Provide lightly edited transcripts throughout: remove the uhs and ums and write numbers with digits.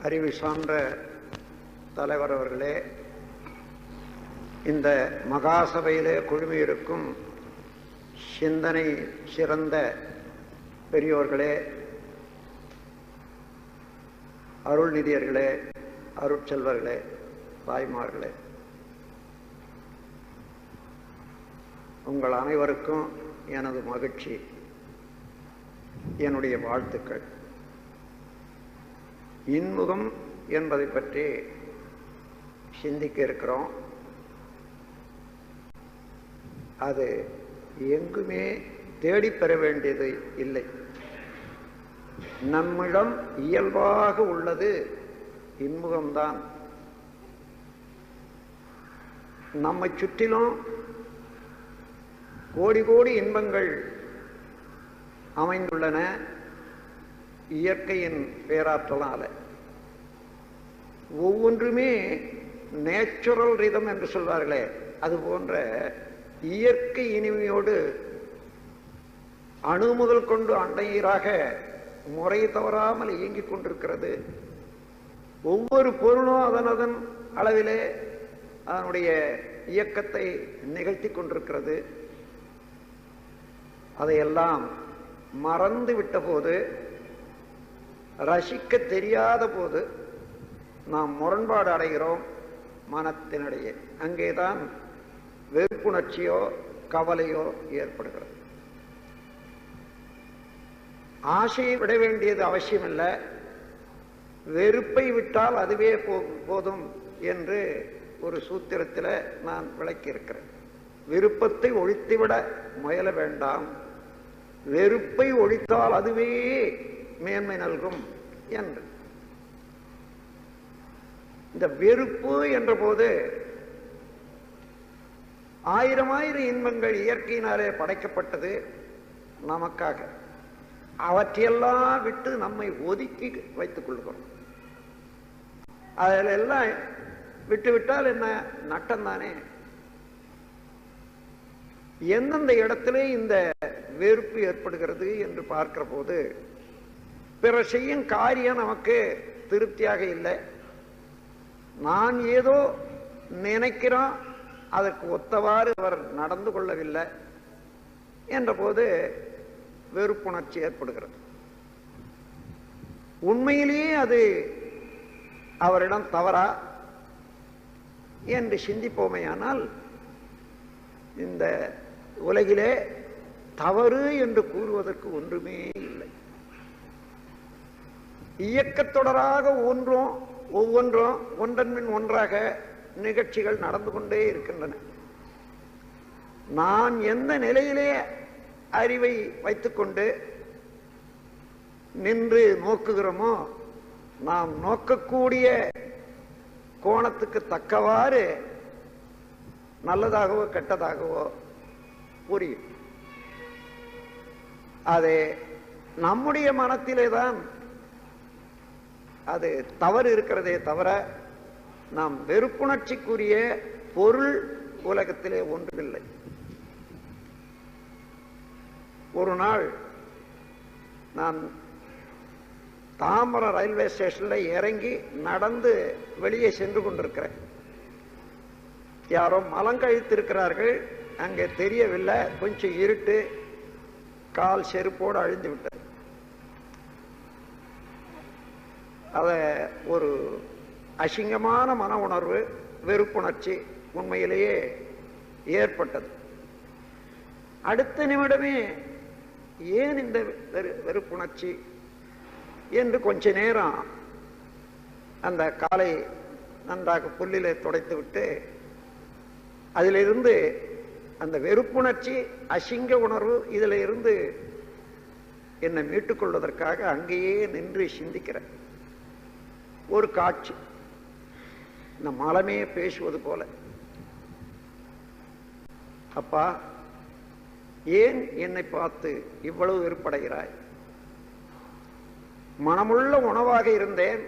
அறிவு சான்ற தலைவர் அவர்களே, இந்த மகாசபையிலே குழுமியிருக்கும் சிந்தனை சிறந்த பெரியோர்களே, அருள்நிதியர்களே, அருட்செல்வர்களே, தாய்மார்களே, உங்கள் அனைவருக்கும் எனது மகிழ்ச்சி, என்னுடைய வாழ்த்துக்கள். இன்முகம் என்பதை பற்றி சிந்திக்க இருக்கிறோம். அது எங்குமே தேடிப்பெற வேண்டியது இல்லை. நம்மிடம் இயல்பாக உள்ளது இன்முகம்தான். நம்மை சுற்றிலும் கோடி கோடி இன்பங்கள் அமைந்துள்ளன. இயற்கையின் பேராற்றலால் ஒவ்வொன்றுமே நேச்சுரல் ரிதம் என்று சொல்வார்களே, அது போன்ற இயற்கை இனிமையோடு அணு முதல் கொண்டு அண்டையீராக முறை தவறாமல் இயங்கிக் கொண்டிருக்கிறது. ஒவ்வொரு பொருளும் அதனதன் அளவிலே அதனுடைய இயக்கத்தை நிகழ்த்தி கொண்டிருக்கிறது. அதையெல்லாம் மறந்து விட்ட போது, ரசிக்க தெரியாத போது நாம் முரண்பாடு அடைகிறோம் மனத்தினிடையே. அங்கேதான் வெறுப்புணர்ச்சியோ கவலையோ ஏற்படுகிறது. ஆசையை விட வேண்டியது அவசியமில்லை, வெறுப்பை விட்டால் அதுவே போதும் என்று ஒரு சூத்திரத்தில் நான் விளக்கியிருக்கிறேன். விருப்பத்தை ஒழித்துவிட முயல வேண்டாம், வெறுப்பை ஒழித்தால் அதுவே மேன்மை நல்கும் என்று. இந்த வெறுப்பு என்ற போது ஆயிரம் ஆயிரம் இன்பங்கள் இயற்கையினாலே படைக்கப்பட்டது நமக்காக. அவற்றையெல்லாம் விட்டு நம்மை ஒதுக்கி வைத்துக் கொள்கிறோம். அதில் எல்லாம் விட்டுவிட்டால் என்ன நட்டம் தானே. எந்தெந்த இடத்திலே இந்த வெறுப்பு ஏற்படுகிறது என்று பார்க்கிற போது, பிறர் செய்யும் காரியம் நமக்கு திருப்தியாக இல்லை, நான் ஏதோ நினைக்கிறோம், அதற்கு ஒத்தவாறு அவர் நடந்து கொள்ளவில்லை என்ற போது வெறுப்புணர்ச்சி ஏற்படுகிறது. உண்மையிலேயே அது அவரிடம் தவறா என்று சிந்திப்போமேயானால், இந்த உலகிலே தவறு என்று கூறுவதற்கு ஒன்றுமே இல்லை. இயக்கத்தொடராக ஒவ்வொன்றும் ஒன்றன் பின் ஒன்றாக நிகழ்ச்சிகள் நடந்து கொண்டே இருக்கின்றன. நான் எந்த நிலையிலே அறிவை வைத்துக்கொண்டு நின்று நோக்குகிறோமோ, நாம் நோக்கக்கூடிய கோணத்துக்கு தக்கவாறு நல்லதாகவோ கெட்டதாகவோ புரியும். அது நம்முடைய மனத்திலே தான் அது தவறு இருக்கிறதே தவிர, நாம் வெறுப்புணர்ச்சிக்குரிய பொருள் உலகத்திலே ஒன்றுமில்லை. ஒரு நாள் நான் தாம்பரம் ரயில்வே ஸ்டேஷனில் இறங்கி நடந்து வெளியே சென்று கொண்டிருக்கிறேன். யாரோ மலங்கழித்திருக்கிறார்கள், அங்கே தெரியவில்லை, கொஞ்சம் இருட்டு, கால் செருப்போடு அழிந்து விட்டது. அதை ஒரு அசிங்கமான மன உணர்வு, வெறுப்புணர்ச்சி உண்மையிலேயே ஏற்பட்டது. அடுத்த நிமிடமே ஏன் இந்த வெறுப்புணர்ச்சி என்று கொஞ்ச நேரம் அந்த காலை நன்றாக புல்லிலே துடைத்து விட்டு, அதிலிருந்து அந்த வெறுப்புணர்ச்சி, அசிங்க உணர்வு, இதில் இருந்து என்னை மீட்டுக்கொள்வதற்காக அங்கேயே நின்று சிந்திக்கிறேன். ஒரு காட்சி, இந்த மலமே பேசுவது போல, அப்பா ஏன் என்னை பார்த்து இவ்வளவு வெறுப்படைகிறாய்? மனமுள்ள உணவாக இருந்தேன்,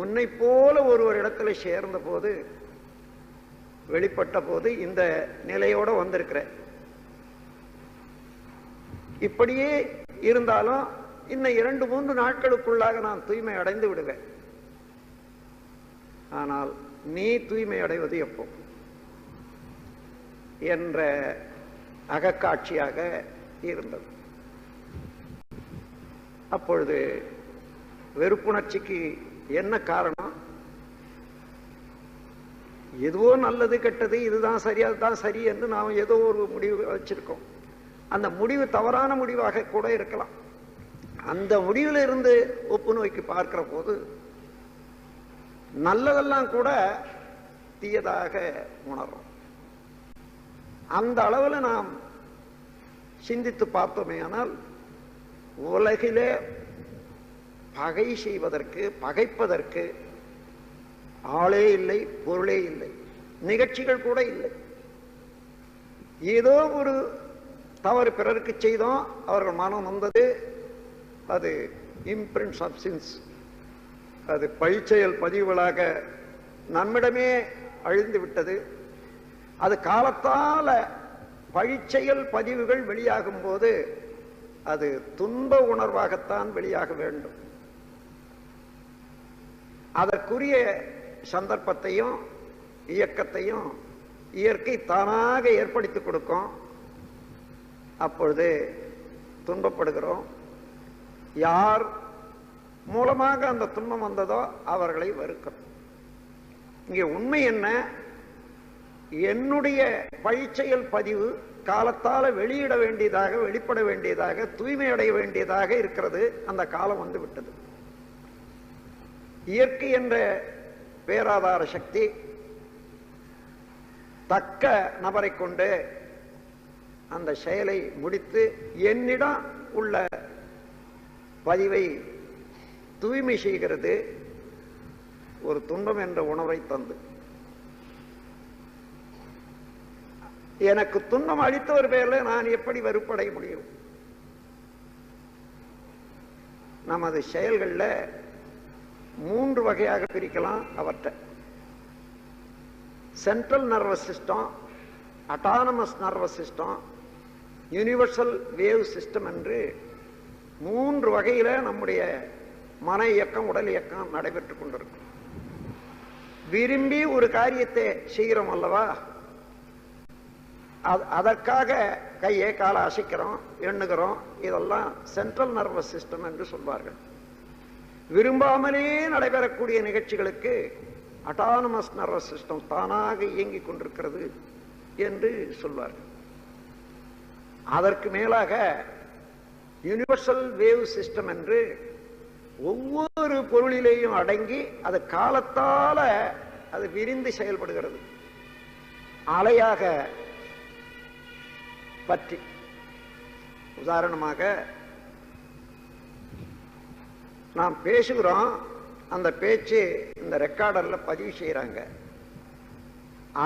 உன்னை போல ஒருவரிடத்துல சேர்ந்த போது, வெளிப்பட்ட போது இந்த நிலையோட வந்திருக்கிறேன். இப்படியே இருந்தாலும் இன்னும் 2-3 நாட்களுக்குள்ளாக நான் தூய்மை அடைந்து விடுவேன். ஆனால் நீ தூய்மை அடைவது எப்போ என்ற அகக்காட்சியாக இருந்தது. அப்பொழுது வெறுப்புணர்ச்சிக்கு என்ன காரணம்? எதுவோ நல்லது கெட்டது, இதுதான் சரி அதுதான் சரி என்று நாம் ஏதோ ஒரு முடிவு வச்சிருக்கோம். அந்த முடிவு தவறான முடிவாக கூட இருக்கலாம். அந்த முடிவில் இருந்து ஒப்பு நோக்கி பார்க்கிற போது நல்லதெல்லாம் கூட தீயதாக உணரும். அந்த அளவில் நாம் சிந்தித்து பார்த்தோமே ஆனால் உலகிலே பகை செய்வதற்கு, பகைப்பதற்கு ஆளே இல்லை, பொருளே இல்லை, நிகழ்ச்சிகள் கூட இல்லை. ஏதோ ஒரு தவறு பிறருக்கு செய்தோம், அவர்கள் மனம் வந்தது, அது இம்பிரிண்ட்ஸ் ஆஃப் சின்ஸ், அது பழிச்செயல் பதிவுகளாக நம்மிடமே அழிந்து விட்டது. அது காலத்தால பழிச்செயல் பதிவுகள் வெளியாகும் போது அது துன்ப உணர்வாகத்தான் வெளியாக வேண்டும். அதற்குரிய சந்தர்ப்பத்தையும் இயக்கத்தையும் இயற்கை தானாக ஏற்படுத்தி கொடுக்கும். அப்பொழுது துன்பப்படுகிறோம். யார் மூலமாக அந்த துன்பம் வந்ததோ அவர்களை வெறுக்கிறோம். இங்கே உண்மை என்ன? என்னுடைய பழிச்செயல் பதிவு காலத்தால வெளியிட வேண்டியதாக, வெளிப்பட வேண்டியதாக, தூய்மை அடைய வேண்டியதாக இருக்கிறது. அந்த காலம் வந்து விட்டது. இயற்கை என்ற பேராதார சக்தி தக்க நபரை கொண்டு அந்த செயலை முடித்து என்னிடம் உள்ள பதிவை தூய்மை செய்கிறது. ஒரு துன்பம் என்ற உணர்வை தந்து எனக்கு துன்பம் அளித்தவர் பேரில் நான் எப்படி வெறுப்படைய முடியும்? நமது செயல்களில் 3 வகையாக பிரிக்கலாம். அவற்றை central nervous system, autonomous nervous system, universal wave system என்று 3 வகையில நம்முடைய மன இயக்கம், உடல் இயக்கம் நடைபெற்றுக் கொண்டிருக்கும். விரும்பி ஒரு காரியத்தை செய்கிறோம் அல்லவா, அதற்காக கையை காலை அசைக்கிறோம், எண்ணுகிறோம், இதெல்லாம் சென்ட்ரல் நர்வஸ் சிஸ்டம் என்று சொல்வார்கள். விரும்பாமலே நடைபெறக்கூடிய நிகழ்ச்சிகளுக்கு அட்டானமஸ் நர்வஸ் சிஸ்டம் தானாக இயங்கிக் கொண்டிருக்கிறது என்று சொல்வார்கள். அதற்கு மேலாக யூனிவர்சல் வேவ் சிஸ்டம் என்று ஒவ்வொரு பொருளிலேயும் அடங்கி அது காலத்தால அது விரிந்து செயல்படுகிறது. அலையாக பற்றி உதாரணமாக நாம் பேசுகிறோம், அந்த பேச்சு இந்த ரெக்கார்டர்ல பதிவு செய்யறாங்க.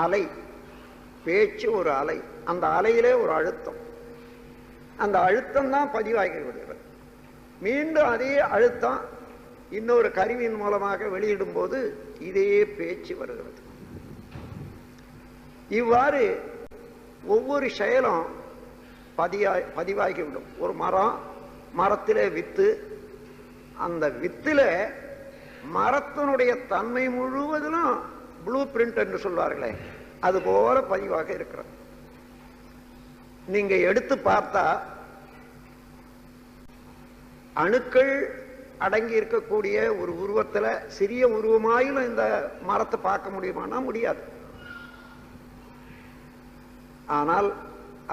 அலை, பேச்சு ஒரு அலை, அந்த அலையிலே ஒரு அழுத்தம், அந்த அழுத்தம் தான் பதிவாகி விடுகிறது. மீண்டும் அதே அழுத்தம் இன்னொரு கருவியின் மூலமாக வெளியிடும் போது இதே பேச்சு வருகிறது. இவ்வாறு ஒவ்வொரு செயலும் பதிவாகிவிடும். ஒரு மரத்திலே வித்து, அந்த வித்துல மரத்தினுடைய தன்மை முழுவதிலும் ப்ளூ பிரிண்ட் என்று சொல்வார்களே, அது போல பதிவாக இருக்கிறது. நீங்க எடுத்து பார்த்தா அணுக்கள் அடங்கி இருக்கக்கூடிய ஒரு உருவத்துல சிறிய உருவமாயிலும் இந்த மரத்தை பார்க்க முடியுமானா முடியாது. ஆனால்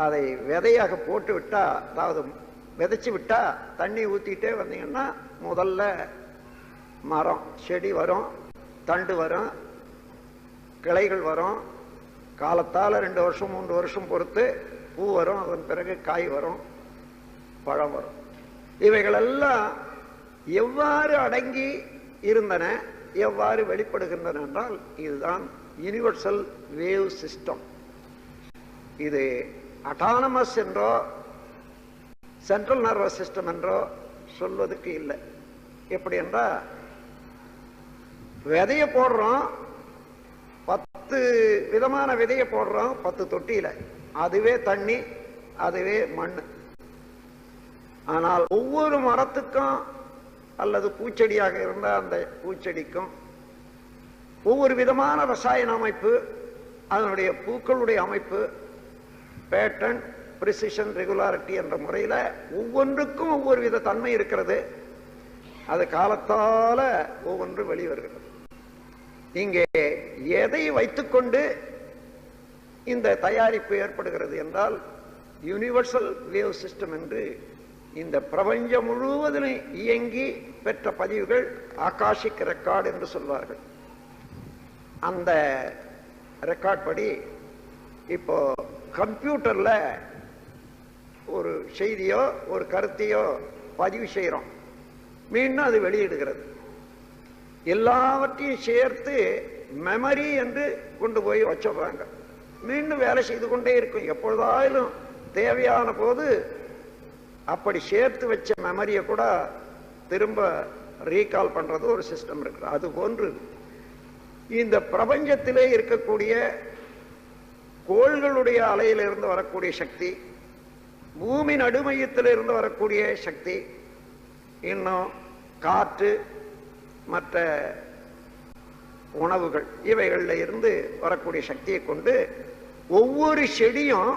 அதை விதையாக போட்டு விட்டா, அதாவது விதைச்சு விட்டா, தண்ணி ஊத்திட்டே வந்தீங்கன்னா முதல்ல மரம், செடி வரும், தண்டு வரும், கிளைகள் வரும். காலத்தால் 2 வருஷம் 3 வருஷம் பொறுத்து பூ வரும், அதன் பிறகு காய் வரும், பழம் வரும். இவைகளெல்லாம் எவ்வாறு அடங்கி இருந்தன, எவ்வாறு வெளிப்படுகின்றன என்றால் இதுதான் யூனிவர்சல் வேவ் சிஸ்டம். இது அட்டானமஸ் என்றோ சென்ட்ரல் நர்வஸ் சிஸ்டம் என்றோ சொல்வதற்கு இல்லை. எப்படி என்றால், விதைய போடுறோம், 10 விதமான விதைய போடுறோம் 10 தொட்டியில, அதுவே தண்ணி, அதுவே மண். ஆனால் ஒவ்வொரு மரத்துக்கும் அல்லது பூச்செடியாக இருந்தால் அந்த பூச்செடிக்கும் ஒவ்வொரு விதமான ரசாயன அமைப்பு, அதனுடைய பூக்களுடைய அமைப்பு, பேட்டர்ன், பிரிசிஷன், ரெகுலாரிட்டி என்ற முறையில் ஒவ்வொன்றுக்கும் ஒவ்வொரு வித தன்மை இருக்கிறது. அது காலத்தால ஒவ்வொன்று வெளிவருகிறது. இங்கே எதை வைத்துக்கொண்டு இந்த தயாரிப்பு ஏற்படுகிறது என்றால் யூனிவர்சல் வேவ் சிஸ்டம் என்று இந்த பிரபஞ்சம் முழுவதிலும் இயங்கி பெற்ற பதிவுகள் ஆகாஷிக் ரெக்கார்டு என்று சொல்வார்கள். அந்த ரெக்கார்ட் படி இப்போ கம்ப்யூட்டர்ல ஒரு செய்தியோ ஒரு கருத்தையோ பதிவு செய்கிறோம், மீண்டும் அது வெளியிடுகிறது. எல்லாவற்றையும் சேர்த்து மெமரி என்று கொண்டு போய் வச்சிடுறாங்க. மீண்டும் வேலை செய்து கொண்டே இருக்கும். எப்பொழுதாயிலும் தேவையான போது அப்படி சேர்த்து வச்ச மெமரியை கூட திரும்ப ரீகால் பண்றது ஒரு சிஸ்டம் இருக்கு. அது போன்று இந்த பிரபஞ்சத்திலே இருக்கக்கூடிய கோள்களுடைய அலையிலிருந்து வரக்கூடிய சக்தி, பூமி நடுமையத்திலிருந்து வரக்கூடிய சக்தி, இன்னும் காற்று, மற்ற உணவுகள், இவைகளில் இருந்து வரக்கூடிய சக்தியை கொண்டு ஒவ்வொரு செடியும்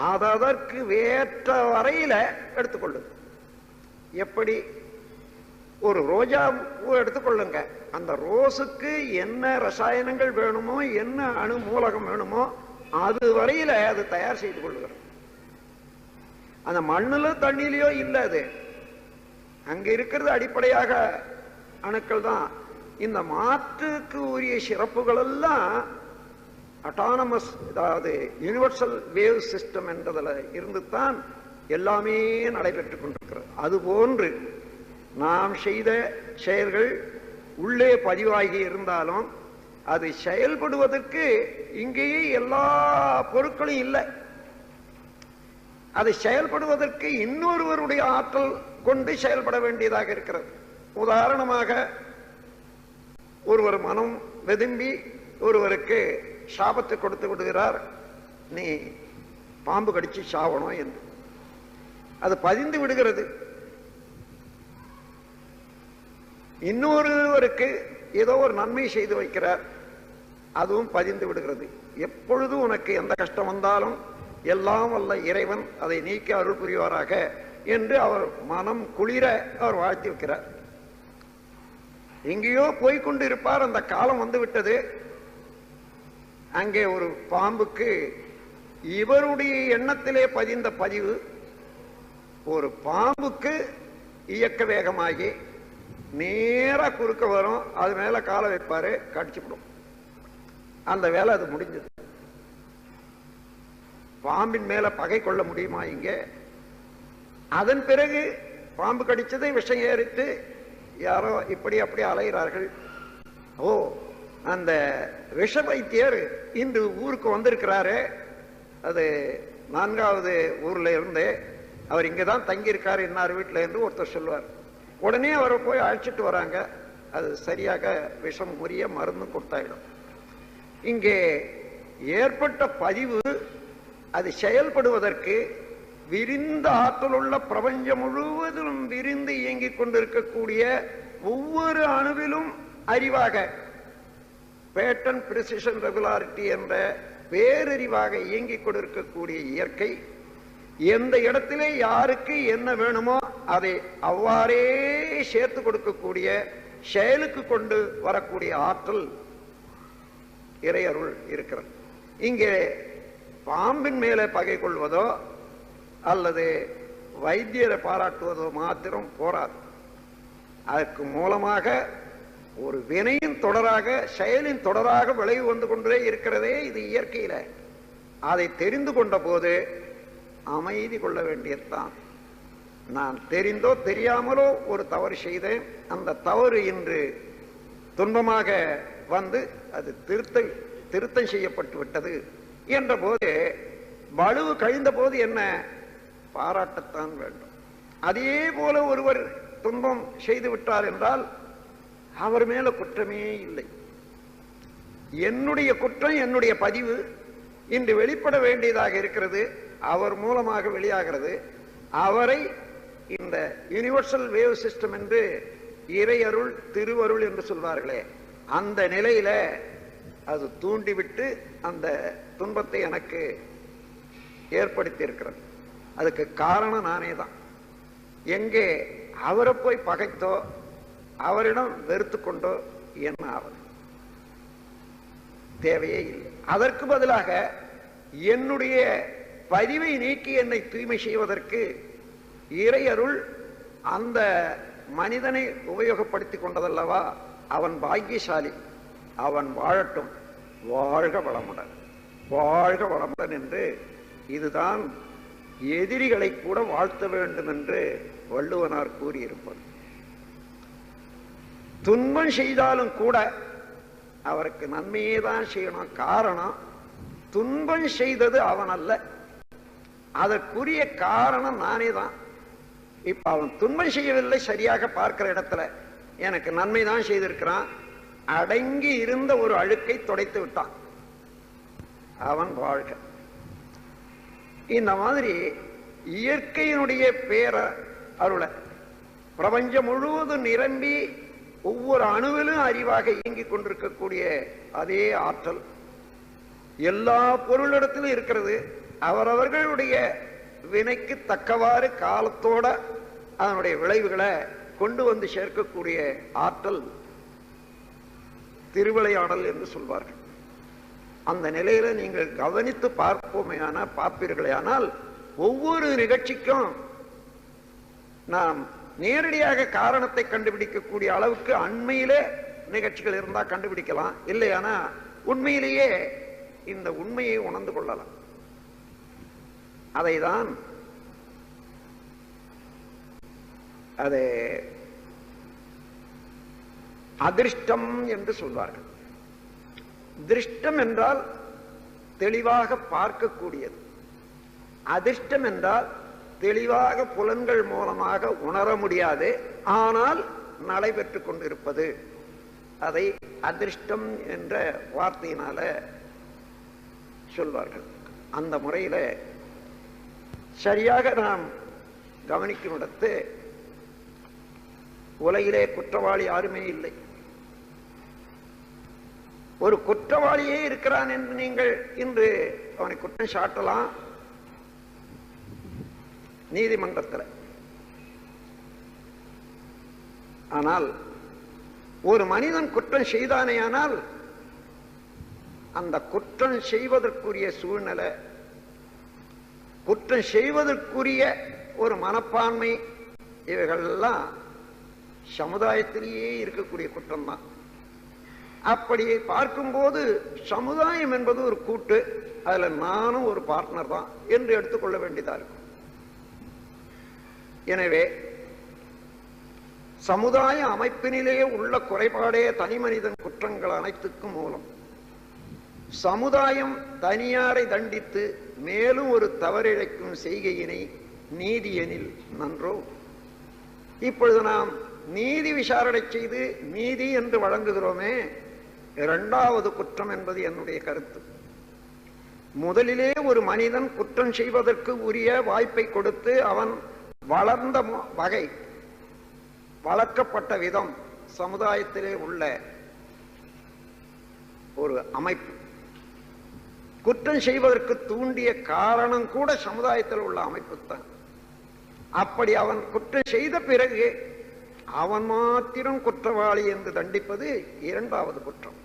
அதற்கு வேற்ற வரையில எடுத்துக்கொள்ளுது. எப்படி ஒரு ரோஜா பூ எடுத்துக்கொள்ளுங்க, அந்த ரோஸுக்கு என்ன ரசாயனங்கள் வேணுமோ, என்ன அணு மூலகம் வேணுமோ, அது வரையில அது தயார் செய்து கொள்ளுகிறது. அந்த மண்ணுல தண்ணியிலையோ இல்லை, அது அங்க இருக்கிறது அடிப்படையாக அணுக்கள் தான். இந்த மாற்றுக்கு உரிய சிறப்புகள் எல்லாம் அட்டானமஸ், அதாவது யூனிவர்சல் வேவ் சிஸ்டம் என்றதில் இருந்து தான் எல்லாமே நடைபெற்றுக் கொண்டிருக்கிறது. அதுபோன்று நாம் செய்த செயல்கள் உள்ளே பதிவாகி இருந்தாலும் அது செயல்படுவதற்கு இங்கேயே எல்லா பொருட்களும் இல்லை. அது செயல்படுவதற்கு இன்னொருவருடைய ஆற்றல் கொண்டு செயல்பட வேண்டியதாக இருக்கிறது. உதாரணமாக ஒருவர் மனம் வெதும்பி ஒருவருக்கு சாபத்தை கொடுத்து விடுகிறார், நீ பாம்பு கடிச்சு சாவணும் என்று. அது பதிந்து விடுகிறது. இன்னொருவருக்கு ஏதோ ஒரு நன்மை செய்து வைக்கிறார், அதுவும் பதிந்து விடுகிறது. எப்பொழுதும் உனக்கு எந்த கஷ்டம் வந்தாலும் எல்லாம் வல்ல இறைவன் அதை நீக்கி அருள் புரிவாராக என்று அவர் மனம் குளிர அவர் வாழ்த்தி வைக்கிறார். எங்கேயோ போய்கொண்டு இருப்பார், அந்த காலம் வந்து விட்டது. அங்கே ஒரு பாம்புக்கு இவருடைய எண்ணத்திலே பதிந்த பதிவு ஒரு பாம்புக்கு இயக்க வேகமாகி நேரா குறுக்க வரும், அது மேல காலை வைப்பாரு, கடிச்சுவிடும். அந்த வேலை அது முடிஞ்சது. பாம்பின் மேல பகை கொள்ள முடியுமா இங்கே? அதன் பிறகு பாம்பு கடிச்சதை விஷம் ஏறிட்டு யாரோ இப்படி அப்படி அலைகிறார்கள். ஓ, அந்த விஷ வைத்தியர் இன்று ஊருக்கு வந்திருக்கிறாரு, அது 4வது ஊர்ல இருந்து, அவர் இங்கதான் தங்கி இருக்காரு இன்னார் வீட்டில் என்று ஒருத்தர் சொல்லுவார். உடனே அவரை போய் அழைச்சிட்டு வராங்க. அது சரியாக விஷம் முறிய மருந்து கொடுத்தாயிடும். இங்கே ஏற்பட்ட பதிவு அது செயல்படுவதற்கு விரிந்த ஆற்றல் உள்ள பிரபஞ்சம் முழுவதும் விரிந்து இயங்கிக் கொண்டிருக்கக்கூடிய ஒவ்வொரு அணுவிலும் அறிவாக பேட்டர்ன், பிரிசிஷன், ரெகுலாரிட்டி என்ற பேரறிவாக இயங்கிக் கொண்டிருக்கக்கூடிய இயற்கை எந்த இடத்திலே யாருக்கு என்ன வேணுமோ அதை அவ்வாறே சேர்த்து கொடுக்கக்கூடிய செயலுக்கு கொண்டு வரக்கூடிய ஆற்றல் இறையருள் இருக்கிறது. இங்கே பாம்பின் மேலே பகை கொள்வதோ அல்லது வைத்தியரை பாராட்டுவதோ மாத்திரம் போராது. அதற்கு மூலமாக ஒரு வினையின் தொடராக, செயலின் தொடராக விளைவு வந்து கொண்டே இருக்கிறதே இது இயற்கையில. அதை தெரிந்து கொண்ட போது அமைதி கொள்ள வேண்டியதுதான். நான் தெரிந்தோ தெரியாமலோ ஒரு தவறு செய்தேன், அந்த தவறு இன்று துன்பமாக வந்து அது திருத்தம் செய்யப்பட்டு விட்டது என்ற போது, வலுவு கழிந்த போது என்ன பாராட்டத்தான் வேண்டும். அதே போல ஒருவர் துன்பம் செய்து விட்டார் என்றால் அவர் மேல குற்றமே இல்லை. என்னுடைய குற்றம், என்னுடைய பதிவு இன்று வெளிப்பட வேண்டியதாக இருக்கிறது, அவர் மூலமாக வெளியாகிறது. அவரை இந்த யூனிவர்சல் வேவ் சிஸ்டம் என்று இறையருள் திருவருள் என்று சொல்வார்களே, அந்த நிலையில அது தூண்டிவிட்டு அந்த துன்பத்தை எனக்கு ஏற்படுத்தி இருக்கிறது. அதுக்கு காரணம் நானே தான். எங்கே அவரை போய் பகைத்தோ அவரிடம் வெறுத்து கொண்டோ என்ன ஆவது? தேவையே இல்லை. அதற்கு பதிலாக என்னுடைய பதிவை நீக்கி என்னை தூய்மை செய்வதற்கு இறையருள் அந்த மனிதனை உபயோகப்படுத்திக் கொண்டதல்லவா? அவன் பாக்கியசாலி, அவன் வாழட்டும், வாழ்க வளமுடன், வாழ்க வளமுடன் என்று இதுதான் எதிரிகளை கூட வாழ்த்த வேண்டும் என்று வள்ளுவனார் கூறியிருப்பது. துன்பம் செய்தாலும் கூட அவருக்கு நன்மையே தான் செய்யணும். காரணம், துன்பம் செய்தது அவன் அல்ல, அதற்குரிய காரணம் நானே தான். இப்ப அவன் துன்பம் செய்யவில்லை, சரியாக பார்க்கிற இடத்துல எனக்கு நன்மை தான் செய்திருக்கிறான். அடங்கி இருந்த ஒரு அழுக்கை துடைத்து விட்டான், அவன் வாழ்க. இந்த மாதிரி இயற்கையினுடைய பேர அருள பிரபஞ்சம் முழுவதும் நிரம்பி ஒவ்வொரு அணுவிலும் அறிவாக இயங்கிக் கொண்டிருக்கக்கூடிய அதே ஆற்றல் எல்லா பொருளிடத்திலும் இருக்கிறது. அவரவர்களுடைய வினைக்கு தக்கவாறு காலத்தோட அதனுடைய விளைவுகளை கொண்டு வந்து சேர்க்கக்கூடிய ஆற்றல் திருவிளையாடல் என்று சொல்வார்கள். அந்த நிலையில நீங்கள் கவனித்து பார்ப்பீர்களே ஆனால் ஒவ்வொரு நிகழ்ச்சிக்கும் நாம் நேரடியாக காரணத்தை கண்டுபிடிக்கக்கூடிய அளவுக்கு அண்மையிலே நிகழ்ச்சிகள் இருந்தா கண்டுபிடிக்கலாம். இல்லையானா உண்மையிலேயே இந்த உண்மையை உணர்ந்து கொள்ளலாம். அதைதான் அது அதிர்ஷ்டம் என்று சொல்வார்கள். திருஷ்டம் என்றால் தெளிவாக பார்க்கக்கூடியது, அதிர்ஷ்டம் என்றால் தெளிவாக புலன்கள் மூலமாக உணர முடியாது, ஆனால் நடைபெற்றுக் கொண்டிருப்பது. அதை அதிர்ஷ்டம் என்ற வார்த்தையினால சொல்வார்கள். அந்த முறையில சரியாக நாம் கவனிக்கும் இடத்து உலகிலே குற்றவாளி யாருமே இல்லை. ஒரு குற்றவாளியே இருக்கிறான் என்று நீங்கள் இன்று அவனை குற்றம் சாட்டலாம் நீதிமன்றத்தில். ஆனால் ஒரு மனிதன் குற்றம் செய்தானேயானால் அந்த குற்றம் செய்வதற்குரிய சூழ்நிலை, குற்றம் செய்வதற்குரிய ஒரு மனப்பான்மை, இவைகளெல்லாம் சமுதாயத்திலேயே இருக்கக்கூடிய குற்றம் தான். அப்படி பார்க்கும்போது சமுதாயம் என்பது ஒரு கூட்டு, அதுல நானும் ஒரு பார்ட்னர் தான் என்று எடுத்துக்கொள்ள வேண்டியதா இருக்கும். எனவே சமுதாய அமைப்பினிலேயே உள்ள குறைபாடே தனி மனிதன் குற்றங்கள் அனைத்துக்கும் மூலம். சமுதாயம் தனியாரை தண்டித்து மேலும் ஒரு தவறிழைக்கும் செய்கையினை நீதியெனில் நன்றோ. இப்பொழுது நாம் நீதி விசாரணை செய்து நீதி என்று வழங்குகிறோமே, இரண்டாவது குற்றம் என்பது என்னுடைய கருத்து. முதலிலே ஒரு மனிதன் குற்றம் செய்வதற்கு உரிய வாய்ப்பை கொடுத்து அவன் வளர்ந்த வகை, வளர்க்கப்பட்ட விதம், சமுதாயத்திலே உள்ள ஒரு அமைப்பு, குற்றம் செய்வதற்கு தூண்டிய காரணம் கூட சமுதாயத்தில் உள்ள அமைப்பு தான். அப்படி அவன் குற்றம் செய்த பிறகு அவன் மாத்திரம் குற்றவாளி என்று தண்டிப்பது இரண்டாவது குற்றம்.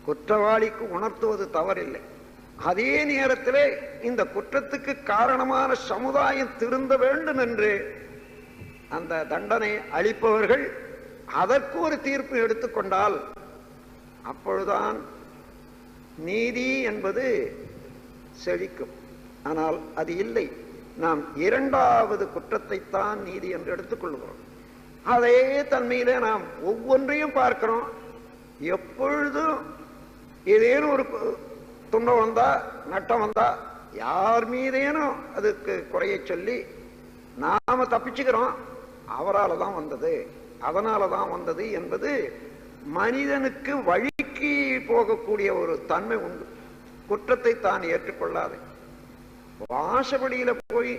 குற்றவாளிக்கு உணர்த்துவது தவறில்லை. அதே நேரத்தில் இந்த குற்றத்துக்கு காரணமான சமுதாயம் திருந்த வேண்டும் என்று அந்த தண்டனை அளிப்பவர்கள் அதற்கு ஒரு தீர்ப்பு எடுத்துக்கொண்டால் அப்பொழுதுதான் நீதி என்பது செழிக்கும். ஆனால் அது இல்லை. நாம் இரண்டாவது குற்றத்தை தான் நீதி என்று எடுத்துக்கொள்கிறோம். அதே தன்மையிலே நாம் ஒவ்வொன்றையும் பார்க்கிறோம். எப்பொழுதும் ஏதேனும் ஒரு துன்பம் வந்தா, நட்டம் வந்தா, யார் மீதேனும் அதுக்கு குறைய சொல்லி நாம தப்பிச்சுக்கிறோம். அவரால் தான் வந்தது, அதனால தான் வந்தது என்பது மனிதனுக்கு வழிக்கு போகக்கூடிய ஒரு தன்மை உண்டு. குற்றத்தை தான் ஏற்றுக்கொள்ளாது. வாசப்படியில போய்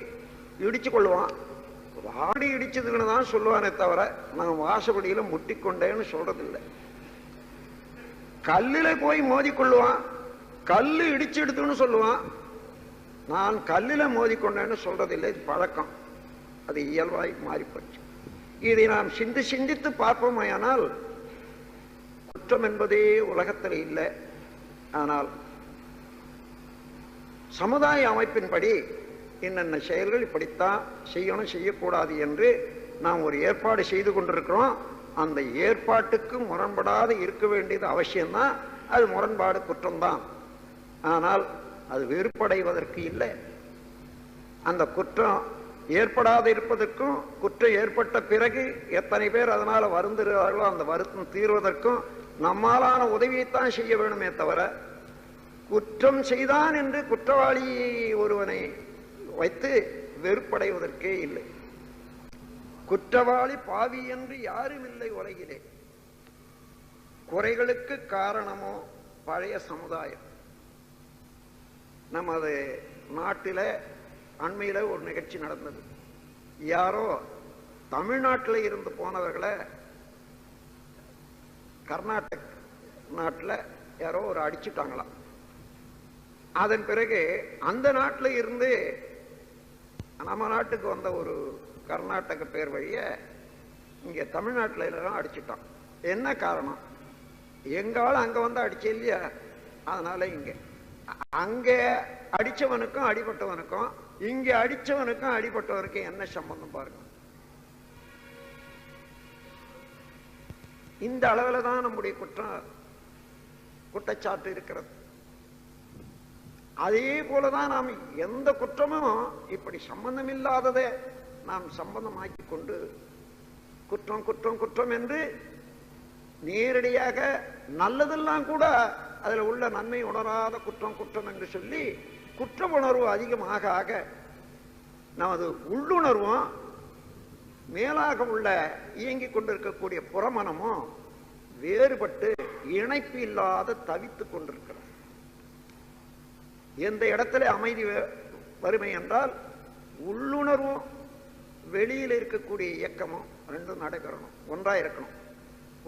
இடிச்சு கொள்வான். வாடி இடிச்சதுன்னு தான் சொல்லுவானே தவிர நான் வாசப்படியில முட்டிக்கொண்டேன்னு சொல்றதில்லை. கல்லுல போய் மோதிக்கொள்ளுவான், கல்லு இடிச்சு எடுத்துன்னு சொல்லுவான். நான் கல்லுல மோதிக்கொண்டேன்னு சொல்றதில்லை. இது பழக்கம், அது இயல்பாய் மாறிப்போச்சு. இதை நாம் சிந்தித்து பார்ப்போமையானால் குற்றம் என்பதே உலகத்தில் இல்லை. ஆனால் சமுதாய அமைப்பின்படி என்னென்ன செயல்கள் இப்படித்தான் செய்யணும் செய்யக்கூடாது என்று நாம் ஒரு ஏற்பாடு செய்து கொண்டிருக்கிறோம். அந்த ஏற்பாட்டுக்கு முரண்படாத இருக்க வேண்டியது அவசியம்தான். அது முரண்பாடு குற்றம்தான். ஆனால் அது வெறுப்படைவதற்கு இல்லை. அந்த குற்றம் ஏற்படாது இருப்பதற்கும், குற்றம் ஏற்பட்ட பிறகு எத்தனை பேர் அதனால வருந்துகிறார்களோ அந்த வருத்தம் தீர்வதற்கும் நம்மாலான உதவியைத்தான் செய்ய வேணுமே தவிர குற்றம் செய்தான் என்று குற்றவாளி ஒருவனை வைத்து வெறுப்படைவதற்கே இல்லை. குற்றவாளி பாவி என்று யாரும் இல்லை உலகிலே. குறைகளுக்கு காரணமோ பழைய சமுதாயம். நமது நாட்டில் அண்மையில ஒரு நிகழ்ச்சி நடந்தது. யாரோ தமிழ்நாட்டில் இருந்து போனவர்களை கர்நாடக நாட்டில் யாரோ ஒரு அடிச்சுட்டாங்களாம். அதன் பிறகு அந்த நாட்டில் இருந்து நம்ம நாட்டுக்கு வந்த ஒரு கர்நாடக பேர் வழிய இங்க தமிழ்நாட்டில் எல்லாம் அடிச்சுட்டான். என்ன காரணம்? எங்காலும் அங்க வந்து அடிச்ச இல்லையா, அதனால இங்க அங்க அடிச்சவனுக்கும் அடிபட்டவனுக்கும் இங்க அடிச்சவனுக்கும் அடிபட்டவனுக்கும் என்ன சம்பந்தம் பாருங்க. இந்த அளவில் தான் நம்முடைய குற்றச்சாட்டு இருக்கிறது. அதே போலதான் நாம் எந்த குற்றமும் இப்படி சம்பந்தம் இல்லாததை நாம் சம்பந்தமாக்கி கொண்டு குற்றம் குற்றம் குற்றம் என்று நேரடியாக நல்லதெல்லாம் கூட அதில் உள்ள நன்மை உணராத குற்றம் குற்றம் என்று சொல்லி குற்ற உணர்வு அதிகமாக ஆக நமது உள்ளுணர்வும் மேலாக உள்ள இயங்கிக் கொண்டிருக்கக்கூடிய புறமனமும் வேறுபட்டு இணைப்பு இல்லாத தவித்துக் கொண்டிருக்கிறது. எந்த இடத்துல அமைதி வறுமை என்றால் உள்ளுணர்வும் வெளியில் இருக்கக்கூடிய இயக்கமும் ரெண்டும் நடைபெறணும், ஒன்றா இருக்கணும்.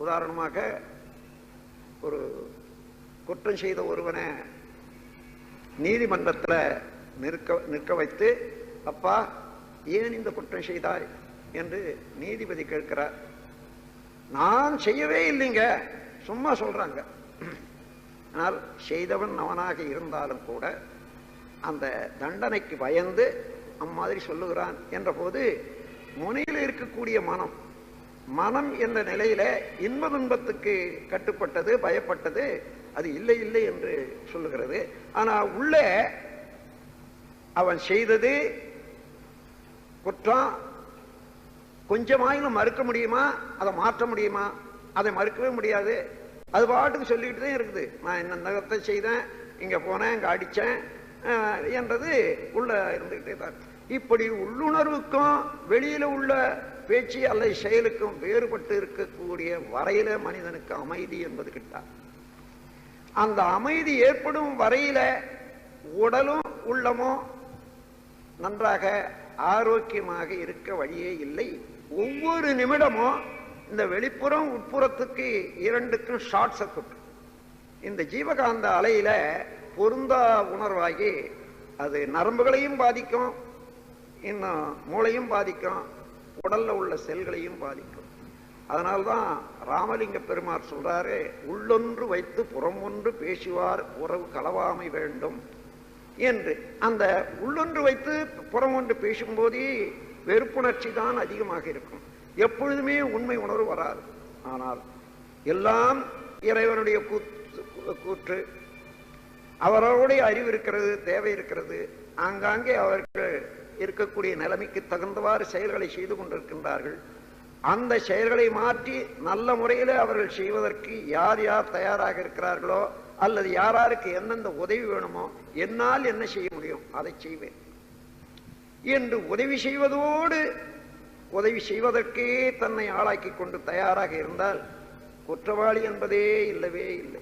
உதாரணமாக ஒரு குற்றம் செய்த ஒருவனை நீதிமன்றத்தில் நிற்க வைத்து, அப்பா ஏன் இந்த குற்றம் செய்தாய் என்று நீதிபதி கேட்கிறார். நான் செய்யவே இல்லைங்க, சும்மா சொல்றாங்க. ஆனால் செய்தவன் அவனாக இருந்தாலும் கூட அந்த தண்டனைக்கு பயந்து அம்மாதிரி சொல்லுகிறான் என்ற போது முனையில் இருக்கக்கூடிய மனம் என்ற நிலையில இன்ப துன்பத்துக்கு கட்டுப்பட்டது, பயப்பட்டது, அது இல்லை இல்லை என்று சொல்லுகிறது. ஆனா உள்ளே அவன் செய்தது குற்றம் கொஞ்சமாயிலும் மறுக்க முடியுமா? அதை மாற்ற முடியுமா? அதை மறுக்கவே முடியாது. அது பாட்டுக்கு சொல்லிட்டு தான் இருக்குது. நான் என்ன நகத்தை செய்தேன், இங்க போனேன், இங்க அடிச்சேன் என்றது உள்ள இருந்துகிட்டே தான். இப்படி உள்ளுணர்வுக்கும் வெளியில உள்ள பேச்சு அல்லது செயலுக்கும் வேறுபட்டு இருக்கக்கூடிய வரையில மனிதனுக்கு அமைதி என்பது கிட்டார். அந்த அமைதி ஏற்படும் வரையில உடலும் உள்ளமும் நன்றாக ஆரோக்கியமாக இருக்க வழியே இல்லை. ஒவ்வொரு நிமிடமும் இந்த வெளிப்புறம் உட்புறத்துக்கு இரண்டுக்கும் ஷார்ட் சர்க்யூட். இந்த ஜீவகாந்த அலையில பொருந்தா உணர்வாகி அது நரம்புகளையும் பாதிக்கும், இன்னும் மூளையும் பாதிக்கும், உடல்ல உள்ள செல்களையும் பாதிக்கும். அதனால்தான் ராமலிங்க பெருமார் சொல்றாரு, உள்ளொன்று வைத்து புறம் ஒன்று பேசுவார் உறவு களவாமை வேண்டும் என்று. அந்த உள்ளொன்று வைத்து புறம் ஒன்று பேசும்போதே வெறுப்புணர்ச்சி தான் அதிகமாக இருக்கும். எப்பொழுதுமே உண்மை உணர்வு வராது. ஆனால் எல்லாம் இறைவனுடைய கூற்று, அவர்களுடைய அறிவு இருக்கிறது, தேவை இருக்கிறது. ஆங்காங்கே அவர்கள் இருக்கக்கூடிய நிலைமைக்கு தகுந்தவாறு செயல்களை செய்து கொண்டிருக்கின்றார்கள். அந்த செயல்களை மாற்றி நல்ல முறையில் அவர்கள் செய்வதற்கு யார் யார் தயாராக இருக்கிறார்களோ அல்லது யாராருக்கு எந்தெந்த உதவி வேணுமோ, என்னால் என்ன செய்ய முடியும் அதை செய்வேன் என்று உதவி செய்வதோடு உதவி செய்வதற்கே தன்னை ஆளாக்கி கொண்டு தயாராக இருந்தால் குற்றவாளி என்பதே இல்லவே இல்லை.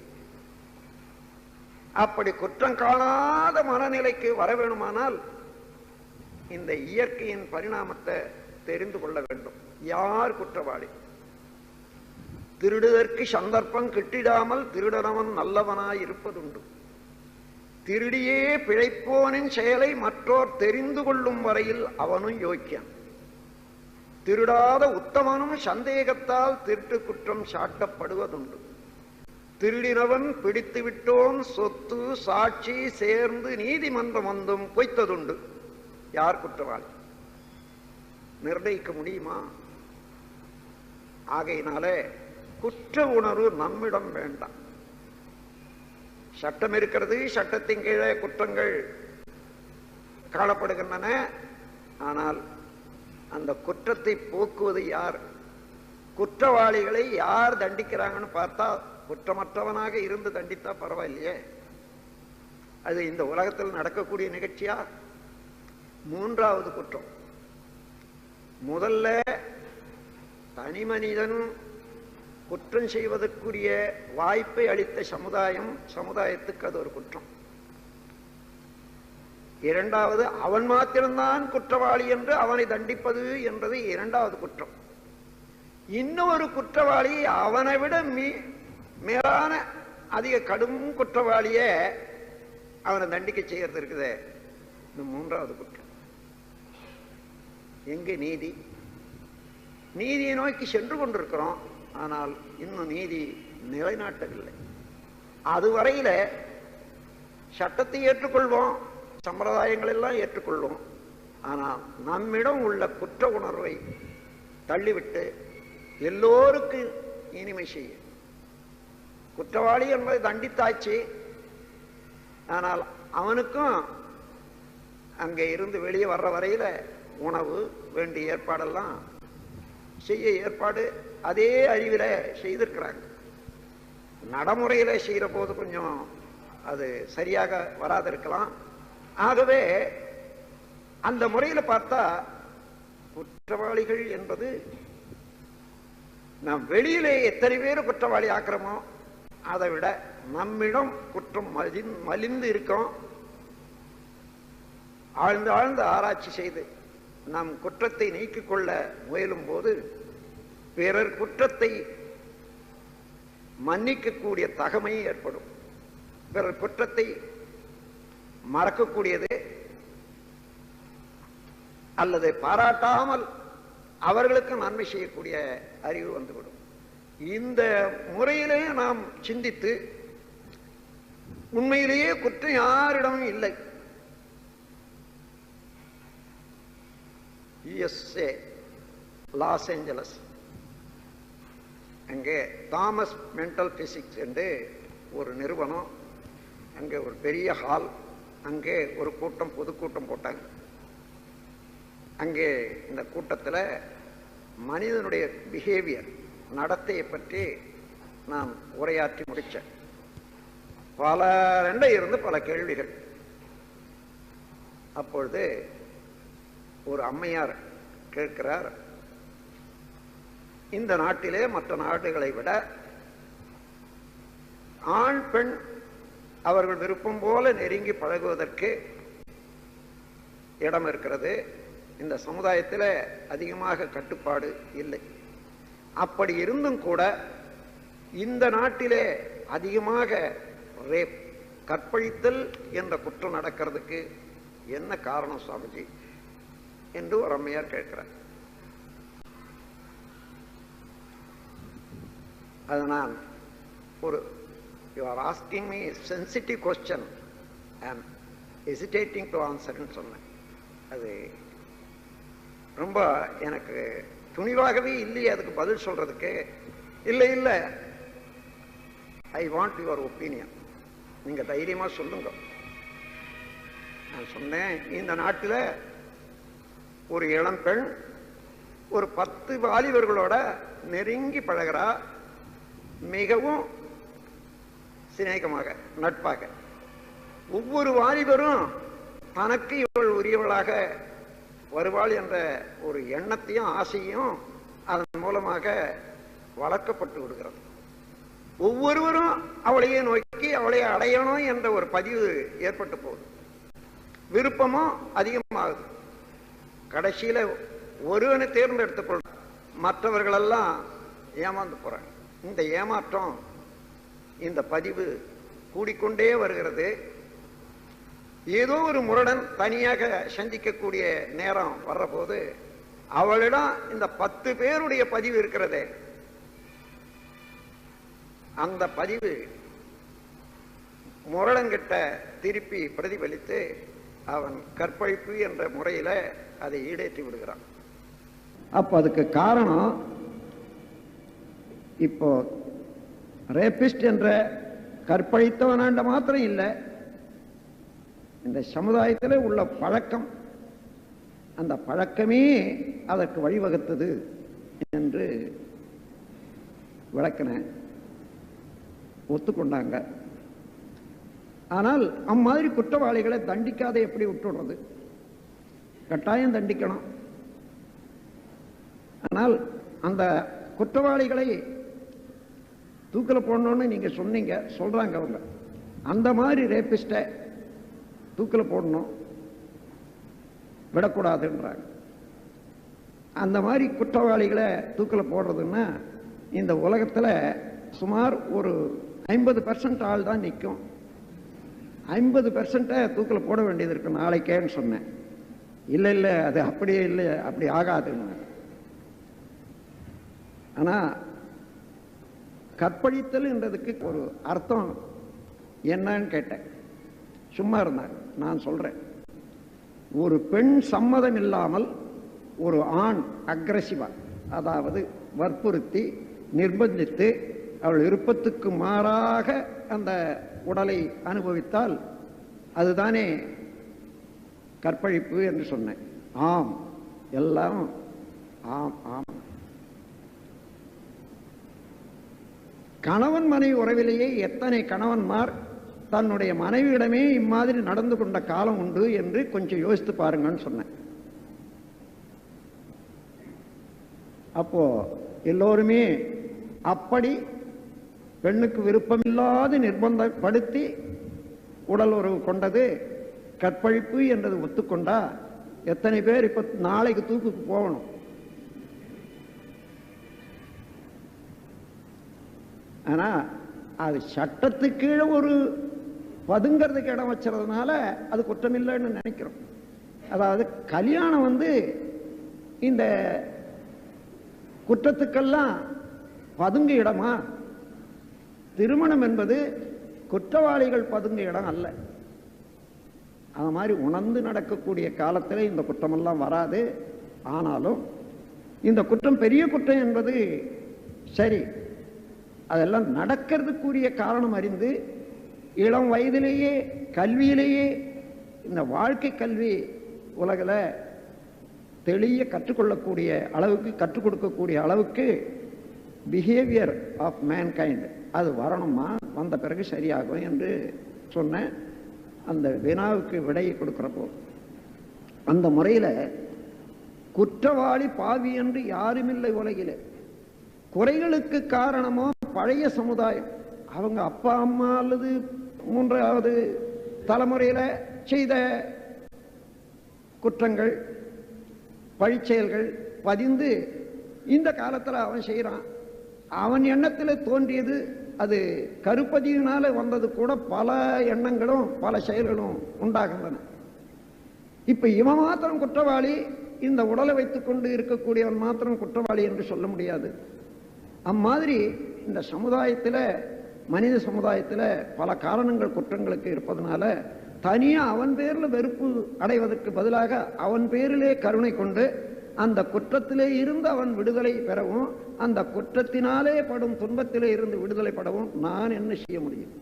அப்படி குற்றம் காணாத மனநிலைக்கு வர வேணுமானால் இந்த இயற்கையின் பரிணாமத்தை தெரிந்து கொள்ள வேண்டும். யார் குற்றவாளி? திருடுதற்கு சந்தர்ப்பம் கிட்டிடாமல் திருடனவன் நல்லவனாய் இருப்பதுண்டு. திருடியே பிழைப்போனின் செயலை மற்றோர் தெரிந்து கொள்ளும் வரையில் அவனும் யோக்கியன். திருடாத உத்தமனும் சந்தேகத்தால் திருட்டு குற்றம் சாட்டப்படுவதுண்டு. திருடினவன் பிடித்து விட்டோன் சொத்து சாட்சி சேர்ந்து நீதிமன்றம் வந்தும் பொய்த்ததுண்டு. யார் குற்றவாளி நிர்ணயிக்க முடியுமா? ஆகையினாலே குற்ற உணர்வு நம்மிடம் வேண்டாம். சட்டம் இருக்கிறது, சட்டத்தின் கீழே குற்றங்கள் காணப்படுகின்றன. ஆனால் அந்த குற்றத்தை போக்குவது யார்? குற்றவாளிகளை யார் தண்டிக்கிறாங்கன்னு பார்த்தா குற்றமற்றவனாக இருந்து தண்டித்தா பரவாயில்லையே. அது இந்த உலகத்தில் நடக்கக்கூடிய நிகழ்ச்சியா? மூன்றாவது குற்றம். முதல்ல தனி மனிதன் குற்றம் செய்வதற்குரிய வாய்ப்பை அளித்த சமுதாயத்துக்கு அது ஒரு குற்றம். இரண்டாவது, அவன் மாத்திரம்தான் குற்றவாளி என்று அவனை தண்டிப்பது என்பது இரண்டாவது குற்றம். இன்னொரு குற்றவாளி அவனை விட மேலான அதிக கடும் குற்றவாளிய அவனை தண்டிக்க செய்யறது இருக்குது. இந்த மூன்றாவது குற்றம். எங்கு நீதி? நீதியை நோக்கி சென்று கொண்டிருக்கிறோம். ஆனால் இன்னும் நீதி நிலைநாட்டவில்லை. அதுவரையில சட்டத்தை ஏற்றுக்கொள்வோம், சம்பிரதாயங்கள் எல்லாம் ஏற்றுக்கொள்வோம். ஆனால் நம்மிடம் உள்ள குற்ற உணர்வை தள்ளிவிட்டு எல்லோருக்கும் இனிமை செய்ய. குற்றவாளி என்பதை தண்டித்தாச்சு. ஆனால் அவனுக்கும் அங்கே இருந்து வெளியே வர்ற வரையில உணவு வேண்டிய ஏற்பாடெல்லாம் செய்ய ஏற்பாடு அதே அறிவில செய்திருக்கிறாங்க. நடைமுறையில செய்யற போது கொஞ்சம் அது சரியாக வராதிருக்கலாம். ஆகவே அந்த முறையில பார்த்தா குற்றவாளிகள் என்பது நாம் வெளியிலே எத்தனை பேர் குற்றவாளி ஆக்கிறோமோ அதை விட நம்மிடம் குற்றம் மலிந்து இருக்கோம். ஆழ்ந்து ஆழ்ந்து ஆராய்ச்சி செய்து நம் குற்றத்தை நீக்கிக் கொள்ள முயலும் போது பிறர் குற்றத்தை மன்னிக்கக்கூடிய தகமை ஏற்படும். பிறர் குற்றத்தை மறக்கக்கூடியது அல்லது பாராட்டாமல் அவர்களுக்கு நன்மை செய்யக்கூடிய அறிவு வந்துவிடும். இந்த முறையிலே நாம் சிந்தித்து உண்மையிலேயே குற்றம் யாரிடமும் இல்லை. யுஎஸ்ஏ லாஸ் ஏஞ்சலஸ் அங்கே தாமஸ் மென்டல் பிசிக்ஸ் என்று ஒரு நிறுவனம், அங்கே ஒரு பெரிய ஹால், அங்கே ஒரு கூட்டம், பொதுக்கூட்டம் போட்டாங்க. அங்கே இந்த கூட்டத்தில் மனிதனுடைய பிஹேவியர், நடத்தையை பற்றி நான் உரையாற்றி முடித்தேன். பல இருந்து பல கேள்விகள். அப்பொழுது ஒரு அம்மையார் கேட்கிறார், இந்த நாட்டிலே மற்ற நாடுகளை விட ஆண் பெண் அவர்கள் விருப்பம் போல நெருங்கி பழகுவதற்கு இடம் இருக்கிறது. இந்த சமுதாயத்தில் அதிகமாக கட்டுப்பாடு இல்லை. அப்படி இருந்தும் கூட இந்த நாட்டிலே அதிகமாக ரேப், கற்பழித்தல் என்ற குற்றம் நடக்கிறதுக்கு என்ன காரணம் சுவாமிஜி என்று ஒரு அம்மையார் கேட்கிறார். அது நான் ஒரு you are asking me a sensitive question and hesitating to answer ன்னு சொன்னேன். அது ரொம்ப எனக்கு துணிவாகவே இல்லையே அதுக்கு பதில் சொல்றதுக்கு. இல்லை இல்லை, ஐ வாண்ட் யுவர் ஒப்பீனியன், நீங்க தைரியமா சொல்லுங்க. நான் சொன்னேன், இந்த நாட்டில் ஒரு இளம் பெண் ஒரு 10 வாலிபர்களோட நெருங்கி பழகிறா, மிகவும் சிநேகமாக, நட்பாக. ஒவ்வொரு வாலிபரும் தனக்கு இவள் உரியவளாக வருவாள் என்ற ஒரு எண்ணத்தையும் ஆசையும் அதன் மூலமாக வளர்க்கப்பட்டு விடுகிறது. ஒவ்வொருவரும் அவளையே நோக்கி அவளை அடையணும் என்ற ஒரு பதிவு ஏற்பட்டு போகுது. விருப்பமும் அதிகமாகுது. கடைசியில ஒருவனை தேர்ந்தெடுத்துக் கொள்ள மற்றவர்களெல்லாம் ஏமாந்து போறாங்க. இந்த ஏமாற்றம், இந்த பதிவு கூடிக்கொண்டே வருகிறது. ஏதோ ஒரு முரடன் தனியாக சந்திக்கக்கூடிய நேரம் வர்றபோது அவளிடம் இந்த 10 பேருடைய பதிவு இருக்கிறதே, அந்த பதிவு முரடன்கிட்ட திருப்பி பிரதிபலித்து அவன் கற்பழிப்பு என்ற முறையில அதை ஈடேற்றி விடுகிறான். அப்ப அதுக்கு காரணம், இப்போ ரேபிஸ்ட் என்ற கற்பழித்தவனாண்ட மாத்திரம் இல்லை, இந்த சமுதாயத்தில் உள்ள பழக்கம், அந்த பழக்கமே அதற்கு வழிவகுத்தது என்று விளக்கின ஒத்துக்கொண்டாங்க. ஆனால் அம்மாதிரி குற்றவாளிகளை தண்டிக்காத எப்படி விட்டுடுறது? கட்டாயம் தண்டிக்கணும். ஆனால் அந்த குற்றவாளிகளை தூக்கில் போடணும்னு நீங்க சொன்னீங்க, சொல்றாங்க அவங்க. அந்த மாதிரி ரேபிஸ்ட தூக்கில் போடணும், விடக்கூடாதுன்றாங்க. அந்த மாதிரி குற்றவாளிகளை தூக்கில் போடுறதுன்னா இந்த உலகத்தில் சுமார் ஒரு 50% ஆள் தான் நிற்கும். 50% தூக்கில் போட வேண்டியது இருக்கு நாளைக்கேன்னு சொன்னேன். இல்லை இல்லை, அது அப்படியே இல்லை, அப்படி ஆகாதுன்னு. ஆனால் கற்பழித்தல் என்றதுக்கு ஒரு அர்த்தம் என்னன்னு கேட்டேன். சும்மா இருந்தாங்க. நான் சொல்றேன், ஒரு பெண் சம்மதம் இல்லாமல் ஒரு ஆண் அக்ரஸிவா, அதாவது வற்புறுத்தி நிர்பந்தித்து அவள் விருப்பத்துக்கு மாறாக அந்த உடலை அனுபவித்தால் அதுதானே கற்பழிப்பு என்று சொன்னேன். ஆம், எல்லாம் ஆம் ஆம். கணவன் மனைவி உறவிலேயே எத்தனை கணவன்மார் தன்னுடைய மனைவியிடமே இம்மாதிரி நடந்து கொண்ட காலம் உண்டு என்று கொஞ்சம் யோசித்து பாருங்கன்னு சொன்னேன். அப்போ எல்லோருமே அப்படி பெண்ணுக்கு விருப்பமில்லாது நிர்பந்தப்படுத்தி உடல் உறவு கொண்டது கற்பழிப்பு என்றது ஒத்துக்கொண்டா எத்தனை பேர் இப்ப நாளைக்கு தூக்குக்கு போகணும்? ஆனா அது சட்டத்துக்கு கீழே ஒரு பதுங்கிறதுக்கு இடம் வச்சுறதுனால அது குற்றமில்லைன்னு நினைக்கிறோம். அதாவது கல்யாணம் இந்த குற்றத்துக்கெல்லாம் பதுங்க இடமா? திருமணம் என்பது குற்றவாளிகள் பதுங்க இடம் அல்ல. அது மாதிரி உணர்ந்து நடக்கக்கூடிய காலத்தில் இந்த குற்றமெல்லாம் வராது. ஆனாலும் இந்த குற்றம் பெரிய குற்றம் என்பது சரி, அதெல்லாம் நடக்கிறதுக்குரிய காரணம் அறிந்து இளம் வயதிலேயே கல்வியிலேயே இந்த வாழ்க்கை கல்வி உலகில் தெளிய கற்றுக்கொள்ளக்கூடிய அளவுக்கு, கற்றுக் கொடுக்கக்கூடிய அளவுக்கு பிஹேவியர் ஆஃப் மேன்கைண்ட் அது வரணுமா, வந்த பிறகு சரியாகும் என்று சொன்ன அந்த வினாவுக்கு விடையை கொடுக்கிறப்போ அந்த முறையில் குற்றவாளி பாவி என்று யாருமில்லை உலகிலே. குறைகளுக்கு காரணமோ பழைய சமுதாயம், அவங்க அப்பா அம்மா அல்லது 3வது தலைமுறையில செய்த குற்றங்கள், பழிச்செயல்கள் பதிந்து இந்த காலத்தில் அவன் செய்யறான். அவன் எண்ணத்தில் தோன்றியது அது கருப்பதியினால வந்தது கூட பல எண்ணங்களும் பல செயல்களும் உண்டாகின்றன. இப்ப இவன் மாத்திரம் குற்றவாளி, இந்த உடலை வைத்துக் கொண்டு இருக்கக்கூடியவன் மாத்திரம் குற்றவாளி என்று சொல்ல முடியாது. அம்மாதிரி இந்த சமுதாயத்தில், மனித சமுதாயத்தில் பல காரணங்கள் குற்றங்களுக்கு இருப்பதனால தனியா அவன் பேர்ல வெறுப்பு அடைவதற்கு பதிலாக அவன் பேரிலே கருணை கொண்டு அந்த குற்றத்திலே இருந்து அவன் விடுதலை பெறவும், அந்த குற்றத்தினாலே படும் துன்பத்திலே இருந்து விடுதலை பெறவும் நான் என்ன செய்ய முடியும்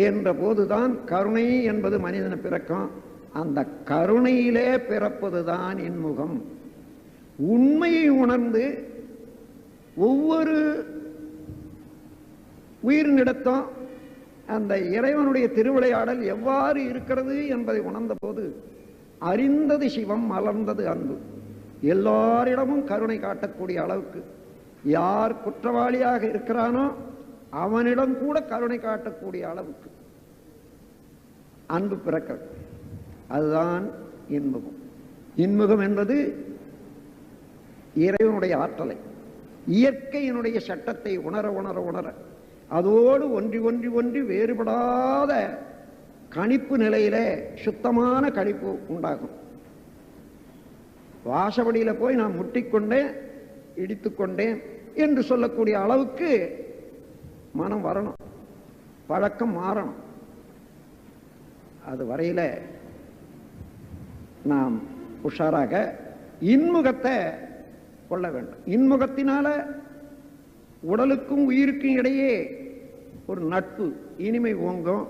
என்ற போதுதான் கருணை என்பது மனிதனை பிறக்கும். அந்த கருணையிலே பிறப்பதுதான் இன்முகம். உண்மையை உணர்ந்து ஒவ்வொரு உயிரினிடத்தும் அந்த இறைவனுடைய திருவிளையாடல் எவ்வாறு இருக்கிறது என்பதை உணர்ந்த போது அறிந்தது சிவம், மலர்ந்தது அன்பு. எல்லாரிடமும் கருணை காட்டக்கூடிய அளவுக்கு, யார் குற்றவாளியாக இருக்கிறானோ அவனிடம் கூட கருணை காட்டக்கூடிய அளவுக்கு அன்பு பிறக்கிறது. அதுதான் இன்பம். இன்முகம் என்பது இறைவனுடைய ஆற்றலை, இயற்கையினுடைய சட்டத்தை உணர உணர உணர அதோடு ஒன்றி ஒன்றி ஒன்றி வேறுபடாத கணிப்பு நிலையில சுத்தமான கணிப்பு உண்டாகும். வாசப்படியில போய் நான் முட்டிக்கொண்டேன், இடித்துக்கொண்டேன் என்று சொல்லக்கூடிய அளவுக்கு மனம் வரணும், பழக்கம் மாறணும். அது வரையில நாம் உஷாராக இன்முகத்தை கொள்ள வேண்டும். இன்முகத்தினால உடலுக்கும் உயிருக்கும் இடையே ஒரு நட்பு இனிமை ஓங்கும்,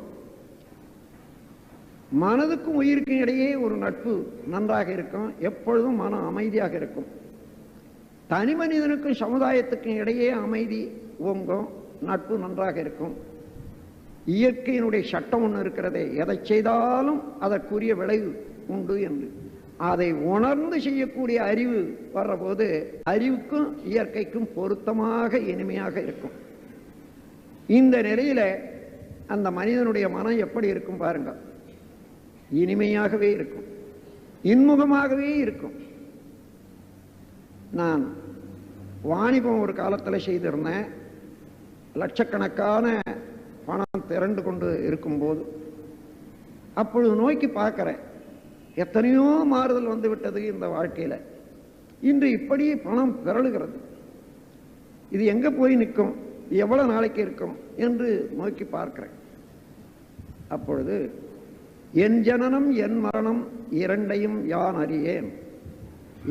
மனதுக்கும் உயிருக்கும் இடையே ஒரு நட்பு நன்றாக இருக்கும், எப்பொழுதும் மனம் அமைதியாக இருக்கும். தனி மனிதனுக்கும் சமுதாயத்துக்கும் இடையே அமைதி ஓங்கும், நட்பு நன்றாக இருக்கும். இயற்கையினுடைய சட்டம் ஒன்று இருக்கிறதே, எதை செய்தாலும் அதற்குரிய விளைவு உண்டு என்று அதை உணர்ந்து செய்யக்கூடிய அறிவு வர்றபோது அறிவுக்கும் இயற்கைக்கும் பொருத்தமாக இனிமையாக இருக்கும். இந்த நிலையில அந்த மனிதனுடைய மனம் எப்படி இருக்கும் பாருங்க, இனிமையாகவே இருக்கும், இன்முகமாகவே இருக்கும். நான் வாணிபம் ஒரு காலத்தில் செய்திருந்தேன். லட்சக்கணக்கான பணம் திரண்டு கொண்டு இருக்கும்போது அப்பொழுது நோக்கி பார்க்கிறேன், எத்தனையோ மாறுதல் வந்து விட்டது இந்த வாழ்க்கையில. இன்று இப்படி பணம் பிறழுகிறது, இது எங்க போய் நிற்கும், எவ்வளவு நாளைக்கு இருக்கும் என்று நோக்கி பார்க்கிறேன். அப்பொழுது என் ஜனனம் என் மரணம் இரண்டையும் யான் அறியேன்.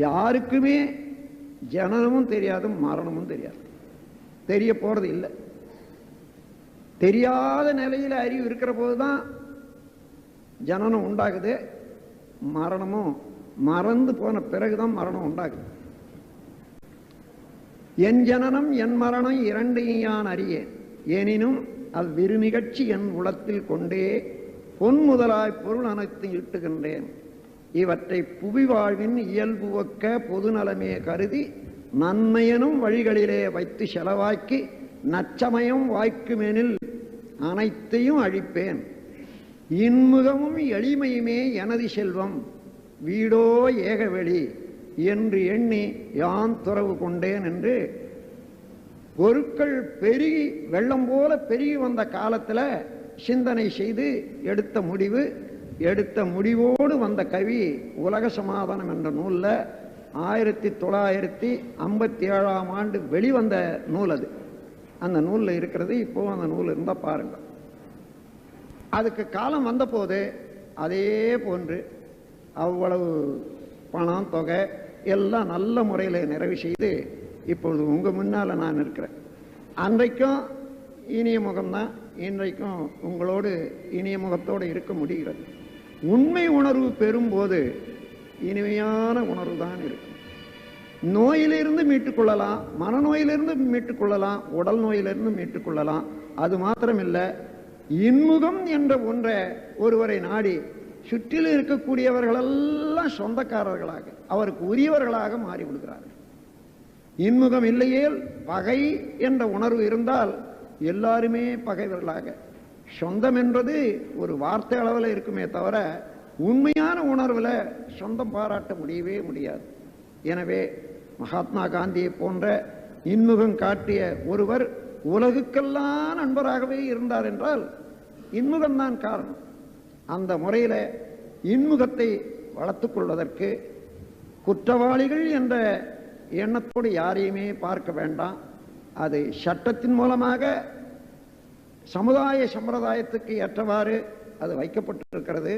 யாருக்குமே ஜனனமும் தெரியாது, மரணமும் தெரியாது, தெரிய போறது இல்லை. தெரியாத நிலையில அறிவு இருக்கிற போதுதான் ஜனனம் உண்டாகுது, மரணமும் மறந்து போன பிறகுதான் மரணம் உண்டாகுது. என் ஜனனம் என் மரணம் இரண்டையும் யான் அறியேன், எனினும் அவ்விருநிகழ்ச்சி என் உளத்தில் கொண்டே பொன் முதலாய் பொருள் அனைத்து இட்டுகின்றேன். இவற்றை புவி வாழ்வின் இயல்பு ஒக்க பொது நலமே கருதி நன்மையனும் வழிகளிலே வைத்து செலவாக்கி நச்சமயம் வாய்க்குமெனில் அனைத்தையும் அழிப்பேன். இன்முகமும் எளிமையுமே எனது செல்வம், வீடோ ஏகவெளி என்று எண்ணி யான் துறவு கொண்டேன் என்று பொருட்கள் பெருகி வெள்ளம் போல பெருகி வந்த காலத்தில் சிந்தனை செய்து எடுத்த முடிவோடு வந்த கவி உலக சமாதானம் என்ற நூலில் 1957ஆம் ஆண்டு வெளிவந்த நூல் அது. அந்த நூலில் இருக்கிறது. இப்போ அந்த நூல் இருந்தால் பாருங்க. அதுக்கு காலம் வந்த போது அதே போன்று அவ்வளவு பணம் தொகை எல்லாம் நல்ல முறையில் நிறைவு செய்து இப்பொழுது உங்கள் முன்னால் நான் இருக்கிறேன். அன்றைக்கும் இனிய முகம்தான், இன்றைக்கும் உங்களோடு இனிய முகத்தோடு இருக்க முடிகிறது. உண்மை உணர்வு பெறும்போது இனிமையான உணர்வு தான் இருக்கும். நோயிலிருந்து மீட்டுக்கொள்ளலாம், மனநோயிலிருந்து மீட்டுக்கொள்ளலாம், உடல் நோயிலிருந்து மீட்டுக்கொள்ளலாம். அது மாத்திரமில்லை, இன்முகம் என்ற ஒன்றை ஒருவரை நாடி சுற்றிலும் இருக்கக்கூடியவர்களெல்லாம் சொந்தக்காரர்களாக அவருக்கு உரியவர்களாக மாறிவிடுகிறார்கள். இன்முகம் இல்லையேல் பகை என்ற உணர்வு இருந்தால் எல்லாருமே பகைவர்களாக, சொந்தம் என்பது ஒரு வார்த்தை அளவில் இருக்குமே தவிர உண்மையான உணர்வில் சொந்தம் பாராட்ட முடியவே முடியாது. எனவே மகாத்மா காந்தியை போன்ற இன்முகம் காட்டிய ஒருவர் உலகுக்கெல்லாம் நண்பராகவே இருந்தார் என்றால் இன்முகம்தான் காரணம். அந்த முறையில் இன்முகத்தை வளர்த்து கொள்வதற்கு குற்றவாளிகள் என்ற எண்ணத்தோடு யாரையுமே பார்க்க வேண்டாம். அது சட்டத்தின் மூலமாக சமுதாய சம்பிரதாயத்துக்கு ஏற்றவாறு அது வைக்கப்பட்டிருக்கிறது.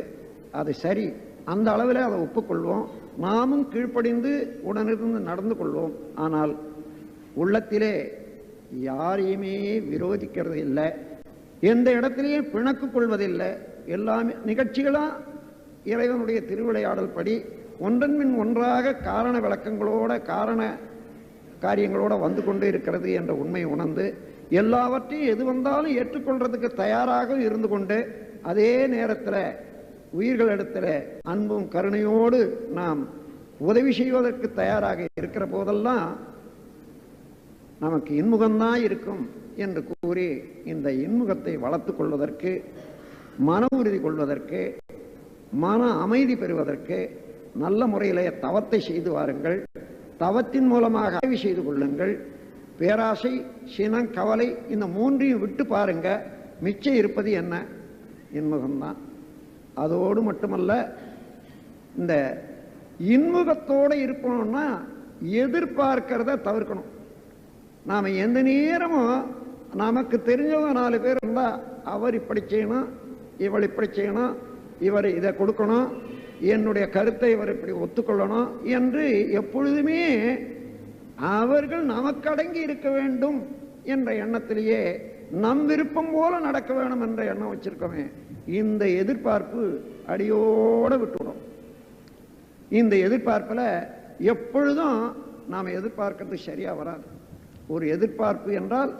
அது சரி, அந்த அளவில் அதை ஒப்புக்கொள்வோம். நாமும் கீழ்ப்படிந்து உடனிருந்து நடந்து கொள்வோம். ஆனால் உள்ளத்திலே யாரையுமே விரோதிக்கிறது இல்லை, எந்த இடத்திலேயும் பிணக்கு கொள்வதில்லை. எல்லாமே நிகழ்ச்சிகளாக இறைவனுடைய திருவிளையாடல் படி ஒன்றன் பின் ஒன்றாக காரண விளக்கங்களோட காரண காரியங்களோட வந்து கொண்டு இருக்கிறது என்ற உண்மை உணர்ந்து எல்லாவற்றையும் எது வந்தாலும் ஏற்றுக்கொள்றதுக்கு தயாராக இருந்து கொண்டு அதே நேரத்தில் உயிர்களிடத்தில் அன்பும் கருணையோடு நாம் உதவி செய்வதற்கு தயாராக இருக்கிற போதெல்லாம் நமக்கு இன்முகம்தான் இருக்கும் என்று கூறி இந்த இன்முகத்தை வளர்த்து கொள்வதற்கு, மன உறுதி கொள்வதற்கு, மன அமைதி பெறுவதற்கு நல்ல முறையிலே தவத்தை செய்து வாருங்கள். தவத்தின் மூலமாக ஆய்வு செய்து கொள்ளுங்கள். பேராசை, சினம், கவலை இந்த மூன்றையும் விட்டு பாருங்க. மிச்சம் இருப்பது என்ன? இன்முகம்தான். அதோடு மட்டுமல்ல, இந்த இன்முகத்தோடு இருக்கணும்னா எதிர்பார்க்கிறத தவிர்க்கணும். நாம் எந்த நேரமும் நமக்கு தெரிஞ்சவங்க 4 பேர் இருந்தால் அவர் இப்படி செய்யணும், இவள் இப்படி செய்யணும், இவர் இதை கொடுக்கணும், என்னுடைய கருத்தை இவர் இப்படி ஒத்துக்கொள்ளணும் என்று எப்பொழுதுமே அவர்கள் நமக்கு அடங்கி இருக்க வேண்டும் என்ற எண்ணத்திலேயே நம் விருப்பம் போல நடக்க வேணும் என்ற எண்ணம் வச்சிருக்கோமே, இந்த எதிர்பார்ப்பு அடியோட விட்டுவிடும். இந்த எதிர்பார்ப்பில் எப்பொழுதும் நாம் எதிர்பார்க்கறது சரியா வராது. ஒரு எதிர்பார்ப்பு என்றால்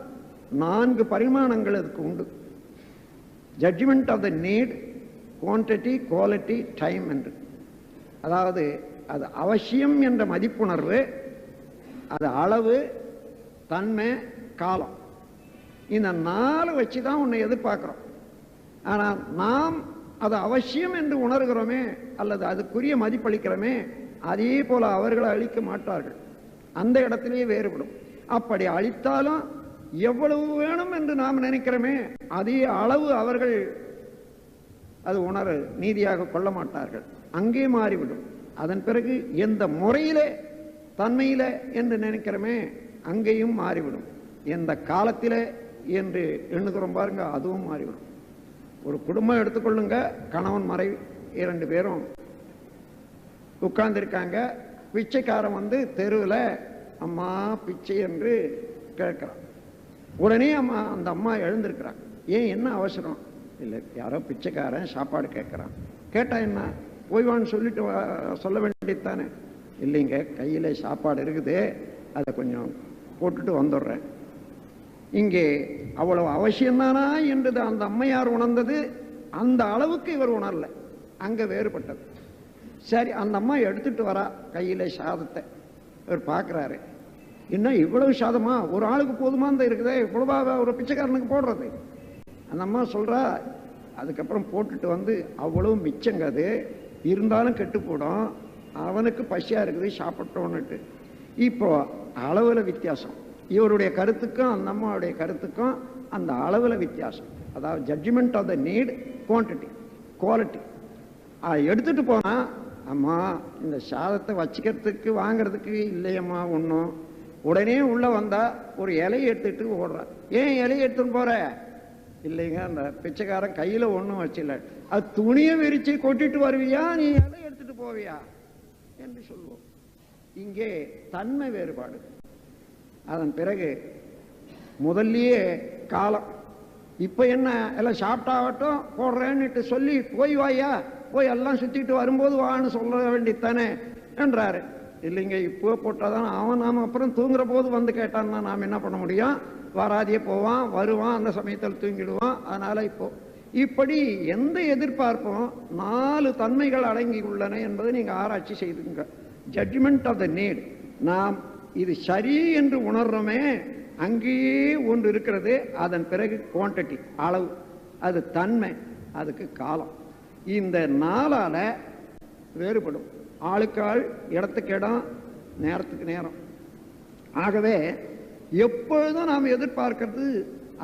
4 பரிமாணங்கள் அதுக்கு உண்டு. Judgement of the need, quantity, quality, time என்று. அதாவது அது அவசியம் என்ற மதிப்புணர்வு, அது அளவு, தன்மை, காலம். இந்த 4 வச்சு தான் உன்னை எதிர்பார்க்கிறோம். ஆனால் நாம் அது அவசியம் என்று உணர்கிறோமே அல்லது அதுக்குரிய மதிப்பளிக்கிறோமே, அதே போல அவர்களை அளிக்க மாட்டார்கள். அந்த இடத்திலேயே வேறுபடும். அப்படி அளித்தாலும் எவ்வளவு வேணும் என்று நாம் நினைக்கிறோமே அதே அளவு அவர்கள் அது உணர நீதியாக கொள்ள மாட்டார்கள். அங்கே மாறிவிடும். அதன் பிறகு எந்த முறையிலே தன்மையில என்று நினைக்கிறோமே அங்கேயும் மாறிவிடும். எந்த காலத்திலே என்று எண்ணுகிறோம் பாருங்க, அதுவும் மாறிவிடும். ஒரு குடும்பம் எடுத்துக்கொள்ளுங்க. கணவன் மனைவி 2 பேரும் உட்கார்ந்துருக்காங்க. பிச்சைக்காரன் வந்து தெருவில் அம்மா பிச்சை என்று கேட்கிறான். உடனே அந்த அம்மா எழுந்திருக்கிறாங்க. ஏன், என்ன அவசரம்? இல்லை, யாரோ பிச்சைக்காரன் சாப்பாடு கேட்குறான். கேட்டால் என்ன, போய்வான்னு சொல்லிட்டு சொல்ல வேண்டியது தானே. இல்லைங்க, கையில் சாப்பாடு இருக்குது, அதை கொஞ்சம் போட்டுட்டு வந்துடுறேன். இங்கே அவ்வளவு அவசியம்தானா என்று அந்த அம்மையார் உணர்ந்தது. அந்த அளவுக்கு இவர் உணரல. அங்கே வேறுபட்டது. சரி, அந்த அம்மா எடுத்துட்டு வரா கையில் சாதத்தை. இவர் பார்க்குறாரு, என்ன இவ்வளவு சாதமா, ஒரு ஆளுக்கு போதுமானது இருக்குதே, இவ்வளவா ஒரு பிச்சைக்காரனுக்கு போடுறது? அந்த அம்மா சொல்கிறா, அதுக்கப்புறம் போட்டுட்டு வந்து அவ்வளவு மிச்சங்க, அது இருந்தாலும் கெட்டு போடும், அவனுக்கு பசியாக இருக்குது சாப்பிட்டோன்னுட்டு. இப்போ அளவில் வித்தியாசம். இவருடைய கருத்துக்கும் அந்த அம்மாவுடைய கருத்துக்கும் அந்த அளவில் வித்தியாசம். அதாவது judgement of the need, quantity, quality. எடுத்துட்டு போனா, அம்மா இந்த சாதத்தை வச்சுக்கிறதுக்கு வாங்கிறதுக்கு இல்லையம்மா ஒன்றும். உடனே உள்ள வந்தா ஒரு இலையை எடுத்துட்டு ஓடுறா. ஏன் இலையை எடுத்துன்னு போற? இல்லைங்க, அந்த பிச்சைக்காரன் கையில ஒன்றும் வச்சில்ல, அது துணியை விரிச்சு கொட்டிட்டு வருவியா, நீ இலையை எடுத்துட்டு போவியா என்று சொல்லுவோம். இங்கே தன்மை வேறுபாடு. அதன் பிறகு முதல்லயே காலம். இப்ப என்ன, எல்லாம் சாப்பிட்டாகட்டும் போடுறேன்னுட்டு சொல்லி போய் வாயா, போய் எல்லாம் சுத்திட்டு வரும்போது வான்னு சொல்ல வேண்டியதானே என்றாரு. இல்லைங்க, இப்போ போட்டாதான் அவன் நாம அப்புறம் தூங்குற போது வந்து கேட்டான்னா நாம் என்ன பண்ண முடியும்? வராதியே போவான், வருவான், அந்த சமயத்தில் தூங்கிடுவான். அதனால இப்போ இப்படி எந்த எதிர்பார்ப்பும் 4 தன்மைகள் அடங்கி உள்ளன என்பதை நீங்க ஆராய்ச்சி செய்துங்க. ஜட்ஜ்மெண்ட் ஆஃப் த நீட், நாம் இது சரி என்று உணர்றோமே அங்கேயே ஒன்று இருக்கிறது. அதன் பிறகு குவான்டிட்டி, அளவு, அது தன்மை, அதுக்கு காலம். இந்த 4ஆல வேறுபடும். ஆளுக்கு ஆள், இடத்துக்கு இடம், நேரத்துக்கு நேரம். ஆகவே எப்பொழுதும் நாம் எதிர்பார்க்கிறது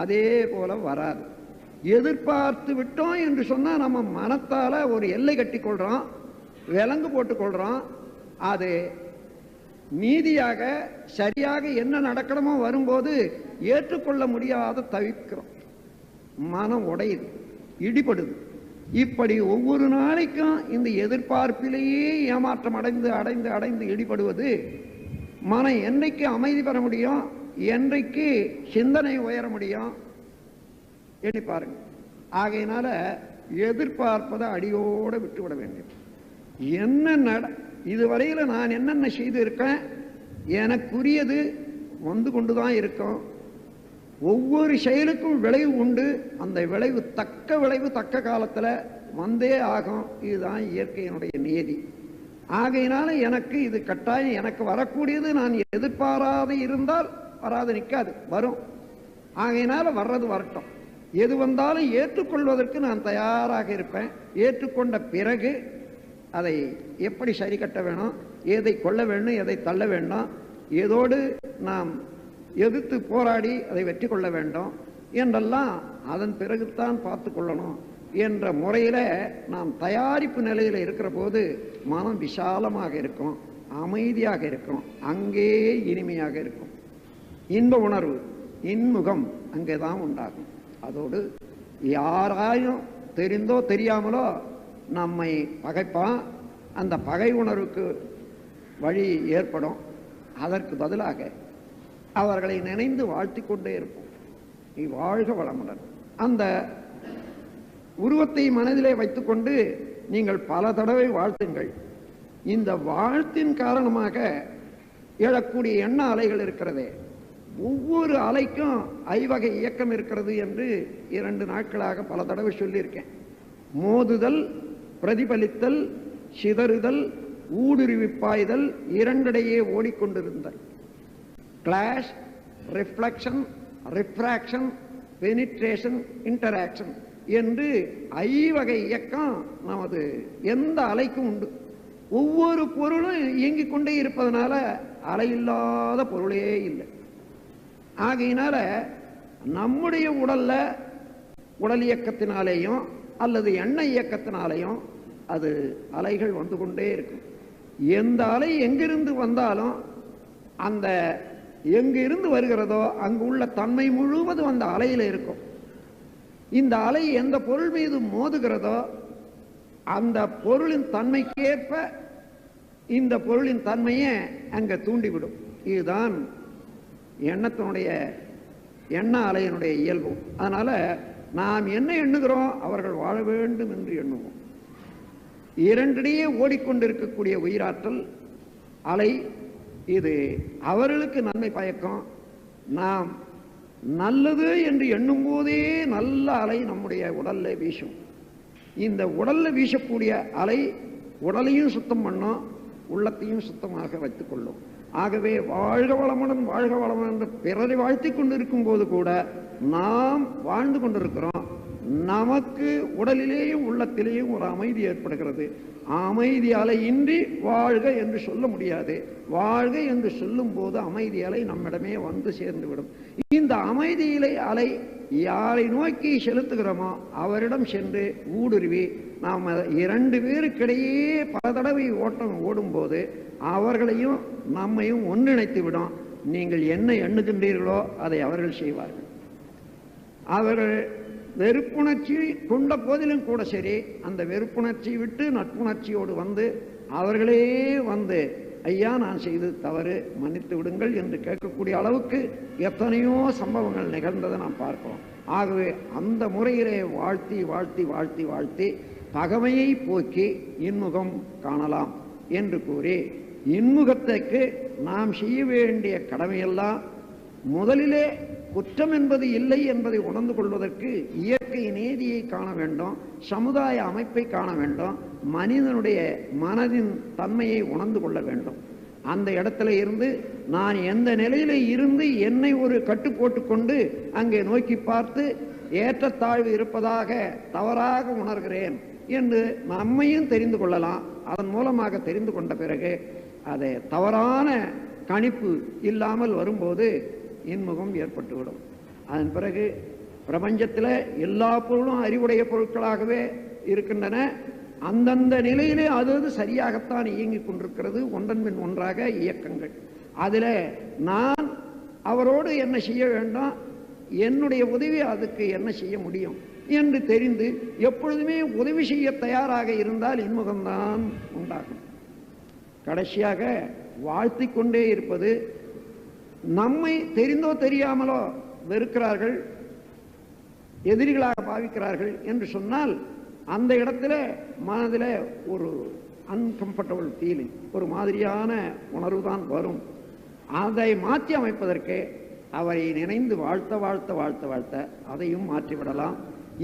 அதே போல வராது. எதிர்பார்த்து விட்டோம் என்று சொன்னால் நம்ம மனத்தால ஒரு எல்லை கட்டி கொள்றோம், விலங்கு போட்டுக்கொள்றோம். அது நீதியாக சரியாக என்ன நடக்கணுமோ வரும்போது ஏற்றுக்கொள்ள முடியாத தவிக்கிறோம். மனம் உடையுது, இடிபடுது. இப்படி ஒவ்வொரு நாளைக்கும் இந்த எதிர்பார்ப்பிலேயே ஏமாற்றம் அடைந்து அடைந்து அடைந்து இடிபடுவது மனம் என்றைக்கு அமைதி பெற முடியும், என்றைக்கு சிந்தனை உயர முடியும் எண்ணி பாருங்க. ஆகையினால எதிர்பார்ப்பதை அடியோடு விட்டுவிட வேண்டும். என்ன இதுவரையில் நான் என்னென்ன செய்து இருக்கேன், எனக்குரியது வந்து கொண்டுதான் இருக்கும். ஒவ்வொரு செயலுக்கும் விளைவு உண்டு. அந்த விளைவு தக்க விளைவு தக்க காலத்தில் வந்தே ஆகும். இதுதான் இயற்கையினுடைய நியதி. ஆகையினால எனக்கு இது கட்டாயம், எனக்கு வரக்கூடியது நான் எதிர்பாராது இருந்தால் வராது நிற்காது, வரும். ஆகையினால வர்றது வரட்டும். எது வந்தாலும் ஏற்றுக்கொள்வதற்கு நான் தயாராக இருப்பேன். ஏற்றுக்கொண்ட பிறகு அதை எப்படி சரி கட்ட வேணும், எதை கொள்ள வேண்டும், எதை தள்ள வேண்டும், ஏதோடு நாம் எதிர்த்து போராடி அதை வெற்றி கொள்ள வேண்டும் என்றெல்லாம் அதன் பிறகுத்தான் பார்த்து கொள்ளணும் என்ற முறையில் நாம் தயாரிப்பு நிலையில் இருக்கிற போது மனம் விசாலமாக இருக்கும், அமைதியாக இருக்கும், அங்கே இனிமையாக இருக்கும். இன்ப உணர்வு, இன்முகம் அங்கே தான் உண்டாகும். அதோடு யாராயும் தெரிந்தோ தெரியாமலோ நம்மை பகைப்பான், அந்த பகை உணர்வுக்கு வழி ஏற்படும். அதற்கு பதிலாக அவர்களை நினைந்து வாழ்த்தி கொண்டே இருப்போம். நீ வாழ்க வளமுடன். அந்த உருவத்தை மனதிலே வைத்துக்கொண்டு நீங்கள் பல தடவை வாழ்த்துங்கள். இந்த வாழ்த்தின் காரணமாக எழக்கூடிய எண்ண அலைகள் இருக்கிறதே, ஒவ்வொரு அலைக்கும் ஐவகை இயக்கம் இருக்கிறது என்று 2 நாட்களாக பல தடவை சொல்லியிருக்கேன். மோதுதல், பிரதிபலித்தல், சிதறுதல், ஊடுருவிப்பாய்தல், இரண்டிடையே ஓடிக்கொண்டிருந்தல். Clash, reflection, refraction, penetration, interaction என்று ஐவகை இயக்கம் நமது எந்த அலைக்கும் உண்டு. ஒவ்வொரு பொருளும் இயங்கிக் கொண்டே இருப்பதனால அலையில்லாத பொருளே இல்லை. ஆகையினால நம்முடைய உடல்ல உடல் இயக்கத்தினாலேயும் அல்லது எண்ணெய் இயக்கத்தினாலேயும் அது அலைகள் வந்து கொண்டே இருக்கும். எந்த அலை எங்கிருந்து வந்தாலும் அந்த எங்கிருந்து வருகிறதோ அங்கு உள்ள தன்மை முழுவதும் அந்த அலையில் இருக்கும். இந்த அலை எந்த பொருள் மீது மோதுகிறதோ அந்த பொருளின் தன்மைக்கேற்ப இந்த பொருளின் தன்மையை அங்கே தூண்டிவிடும். இதுதான் எண்ணத்தினுடைய எண்ண அலையினுடைய இயல்பு. அதனால நாம் என்ன எண்ணுகிறோம், அவர்கள் வாழ வேண்டும் என்று எண்ணுவோம். இரண்டிடையே ஓடிக்கொண்டிருக்கக்கூடிய உயிராற்றல் அலை, இது அவர்களுக்கு நன்மை பயக்கும். நாம் நல்லது என்று எண்ணும் போதே நல்ல அலை நம்முடைய உடல்ல வீசும். இந்த உடல்ல வீசக்கூடிய அலை உடலையும் சுத்தம் பண்ணும், உள்ளத்தையும் சுத்தமாக வைத்துக் கொள்ளும். ஆகவே வாழ்க வளமுடன் வாழ்க வளமுடன் என்று பிறரை வாழ்த்தி கொண்டிருக்கும் போது கூட நாம் வாழ்ந்து கொண்டிருக்கிறோம். நமக்கு உடலிலேயும் உள்ளத்திலேயும் ஒரு அமைதி ஏற்படுகிறது. அமைதி அலை இன்றி வாழ்க என்று சொல்ல முடியாது. வாழ்க என்று சொல்லும் போது அமைதி அலை நம்மிடமே வந்து சேர்ந்துவிடும். இந்த அமைதியிலே அலை யாரை நோக்கி செலுத்துகிறோமோ அவரிடம் சென்று ஊடுருவி நாம் 2 பேருக்கிடையே பல தடவை ஓட்டம் ஓடும்போது அவர்களையும் நம்மையும் ஒன்றிணைத்து விடும். நீங்கள் என்ன எண்ணுகின்றீர்களோ அதை அவர்கள் செய்வார்கள். அவர்கள் வெறுப்புணர்ச்சி கொண்ட போதிலும் கூட சரி, அந்த வெறுப்புணர்ச்சி விட்டு நட்புணர்ச்சியோடு வந்து அவர்களே வந்து ஐயா நான் செய்து தவறு மன்னித்து விடுங்கள் என்று கேட்கக்கூடிய அளவுக்கு எத்தனையோ சம்பவங்கள் நிகழ்ந்ததை நாம் பார்க்கிறோம். ஆகவே அந்த முறையிலே வாழ்த்தி வாழ்த்தி வாழ்த்தி வாழ்த்தி பகைமையை போக்கி இன்முகம் காணலாம் என்று கூறி, இன்முகத்துக்கு நாம் செய்ய வேண்டிய கடமையெல்லாம் முதலிலே குற்றம் என்பது இல்லை என்பதை உணர்ந்து கொள்வதற்கு இயற்கை நீதியை காண வேண்டும், சமுதாய அமைப்பை காண வேண்டும், மனிதனுடைய மனதின் தன்மையை உணர்ந்து கொள்ள வேண்டும். அந்த இடத்துல இருந்து நான் எந்த நிலையில இருந்து என்னை ஒரு கட்டு போட்டுக்கொண்டு அங்கே நோக்கி பார்த்து ஏற்றத்தாழ்வு இருப்பதாக தவறாக உணர்கிறேன் என்று நம்மையும் தெரிந்து கொள்ளலாம். அதன் மூலமாக தெரிந்து கொண்ட பிறகு அதை தவறான கணிப்பு இல்லாமல் வரும்போது இன்முகம் ஏற்பட்டுவிடும். அதன் பிறகு பிரபஞ்சத்தில் எல்லா பொருளும் அறிவுடைய பொருட்களாகவே இருக்கின்றன. அந்தந்த நிலையிலே அது சரியாகத்தான் இயங்கிக் கொண்டிருக்கிறது, ஒன்றன் பின் ஒன்றாக இயக்கங்கள். அதில் நான் அவரோடு என்ன செய்ய வேண்டும், என்னுடைய உதவி அதுக்கு என்ன செய்ய முடியும் என்று தெரிந்து எப்பொழுதுமே உதவி செய்ய தயாராக இருந்தால் இன்முகம்தான் உண்டாகும். கடைசியாக வாழ்த்தி கொண்டே இருப்பது, நம்மை தெரிந்தோ தெரியாமலோ வெறுக்கிறார்கள், எதிரிகளாக பாவிக்கிறார்கள் என்று சொன்னால் அந்த இடத்துல மனதில் ஒரு அன்கம்ஃபர்டபுள் ஃபீலிங், ஒரு மாதிரியான உணர்வு தான் வரும். அதை மாற்றி அமைப்பதற்கு அவரை நினைந்து வாழ்த்த வாழ்த்த வாழ்த்த வாழ்த்த அதையும் மாற்றிவிடலாம்.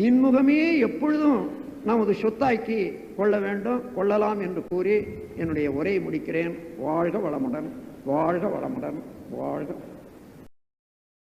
இன்முகமே எப்பொழுதும் நமது சொத்தாக்கி கொள்ள வேண்டும், கொள்ளலாம் என்று கூறி என்னுடைய உரையை முடிக்கிறேன். வாழ்க வளமுடன், வாழ்க வளமுடன், வாழ்க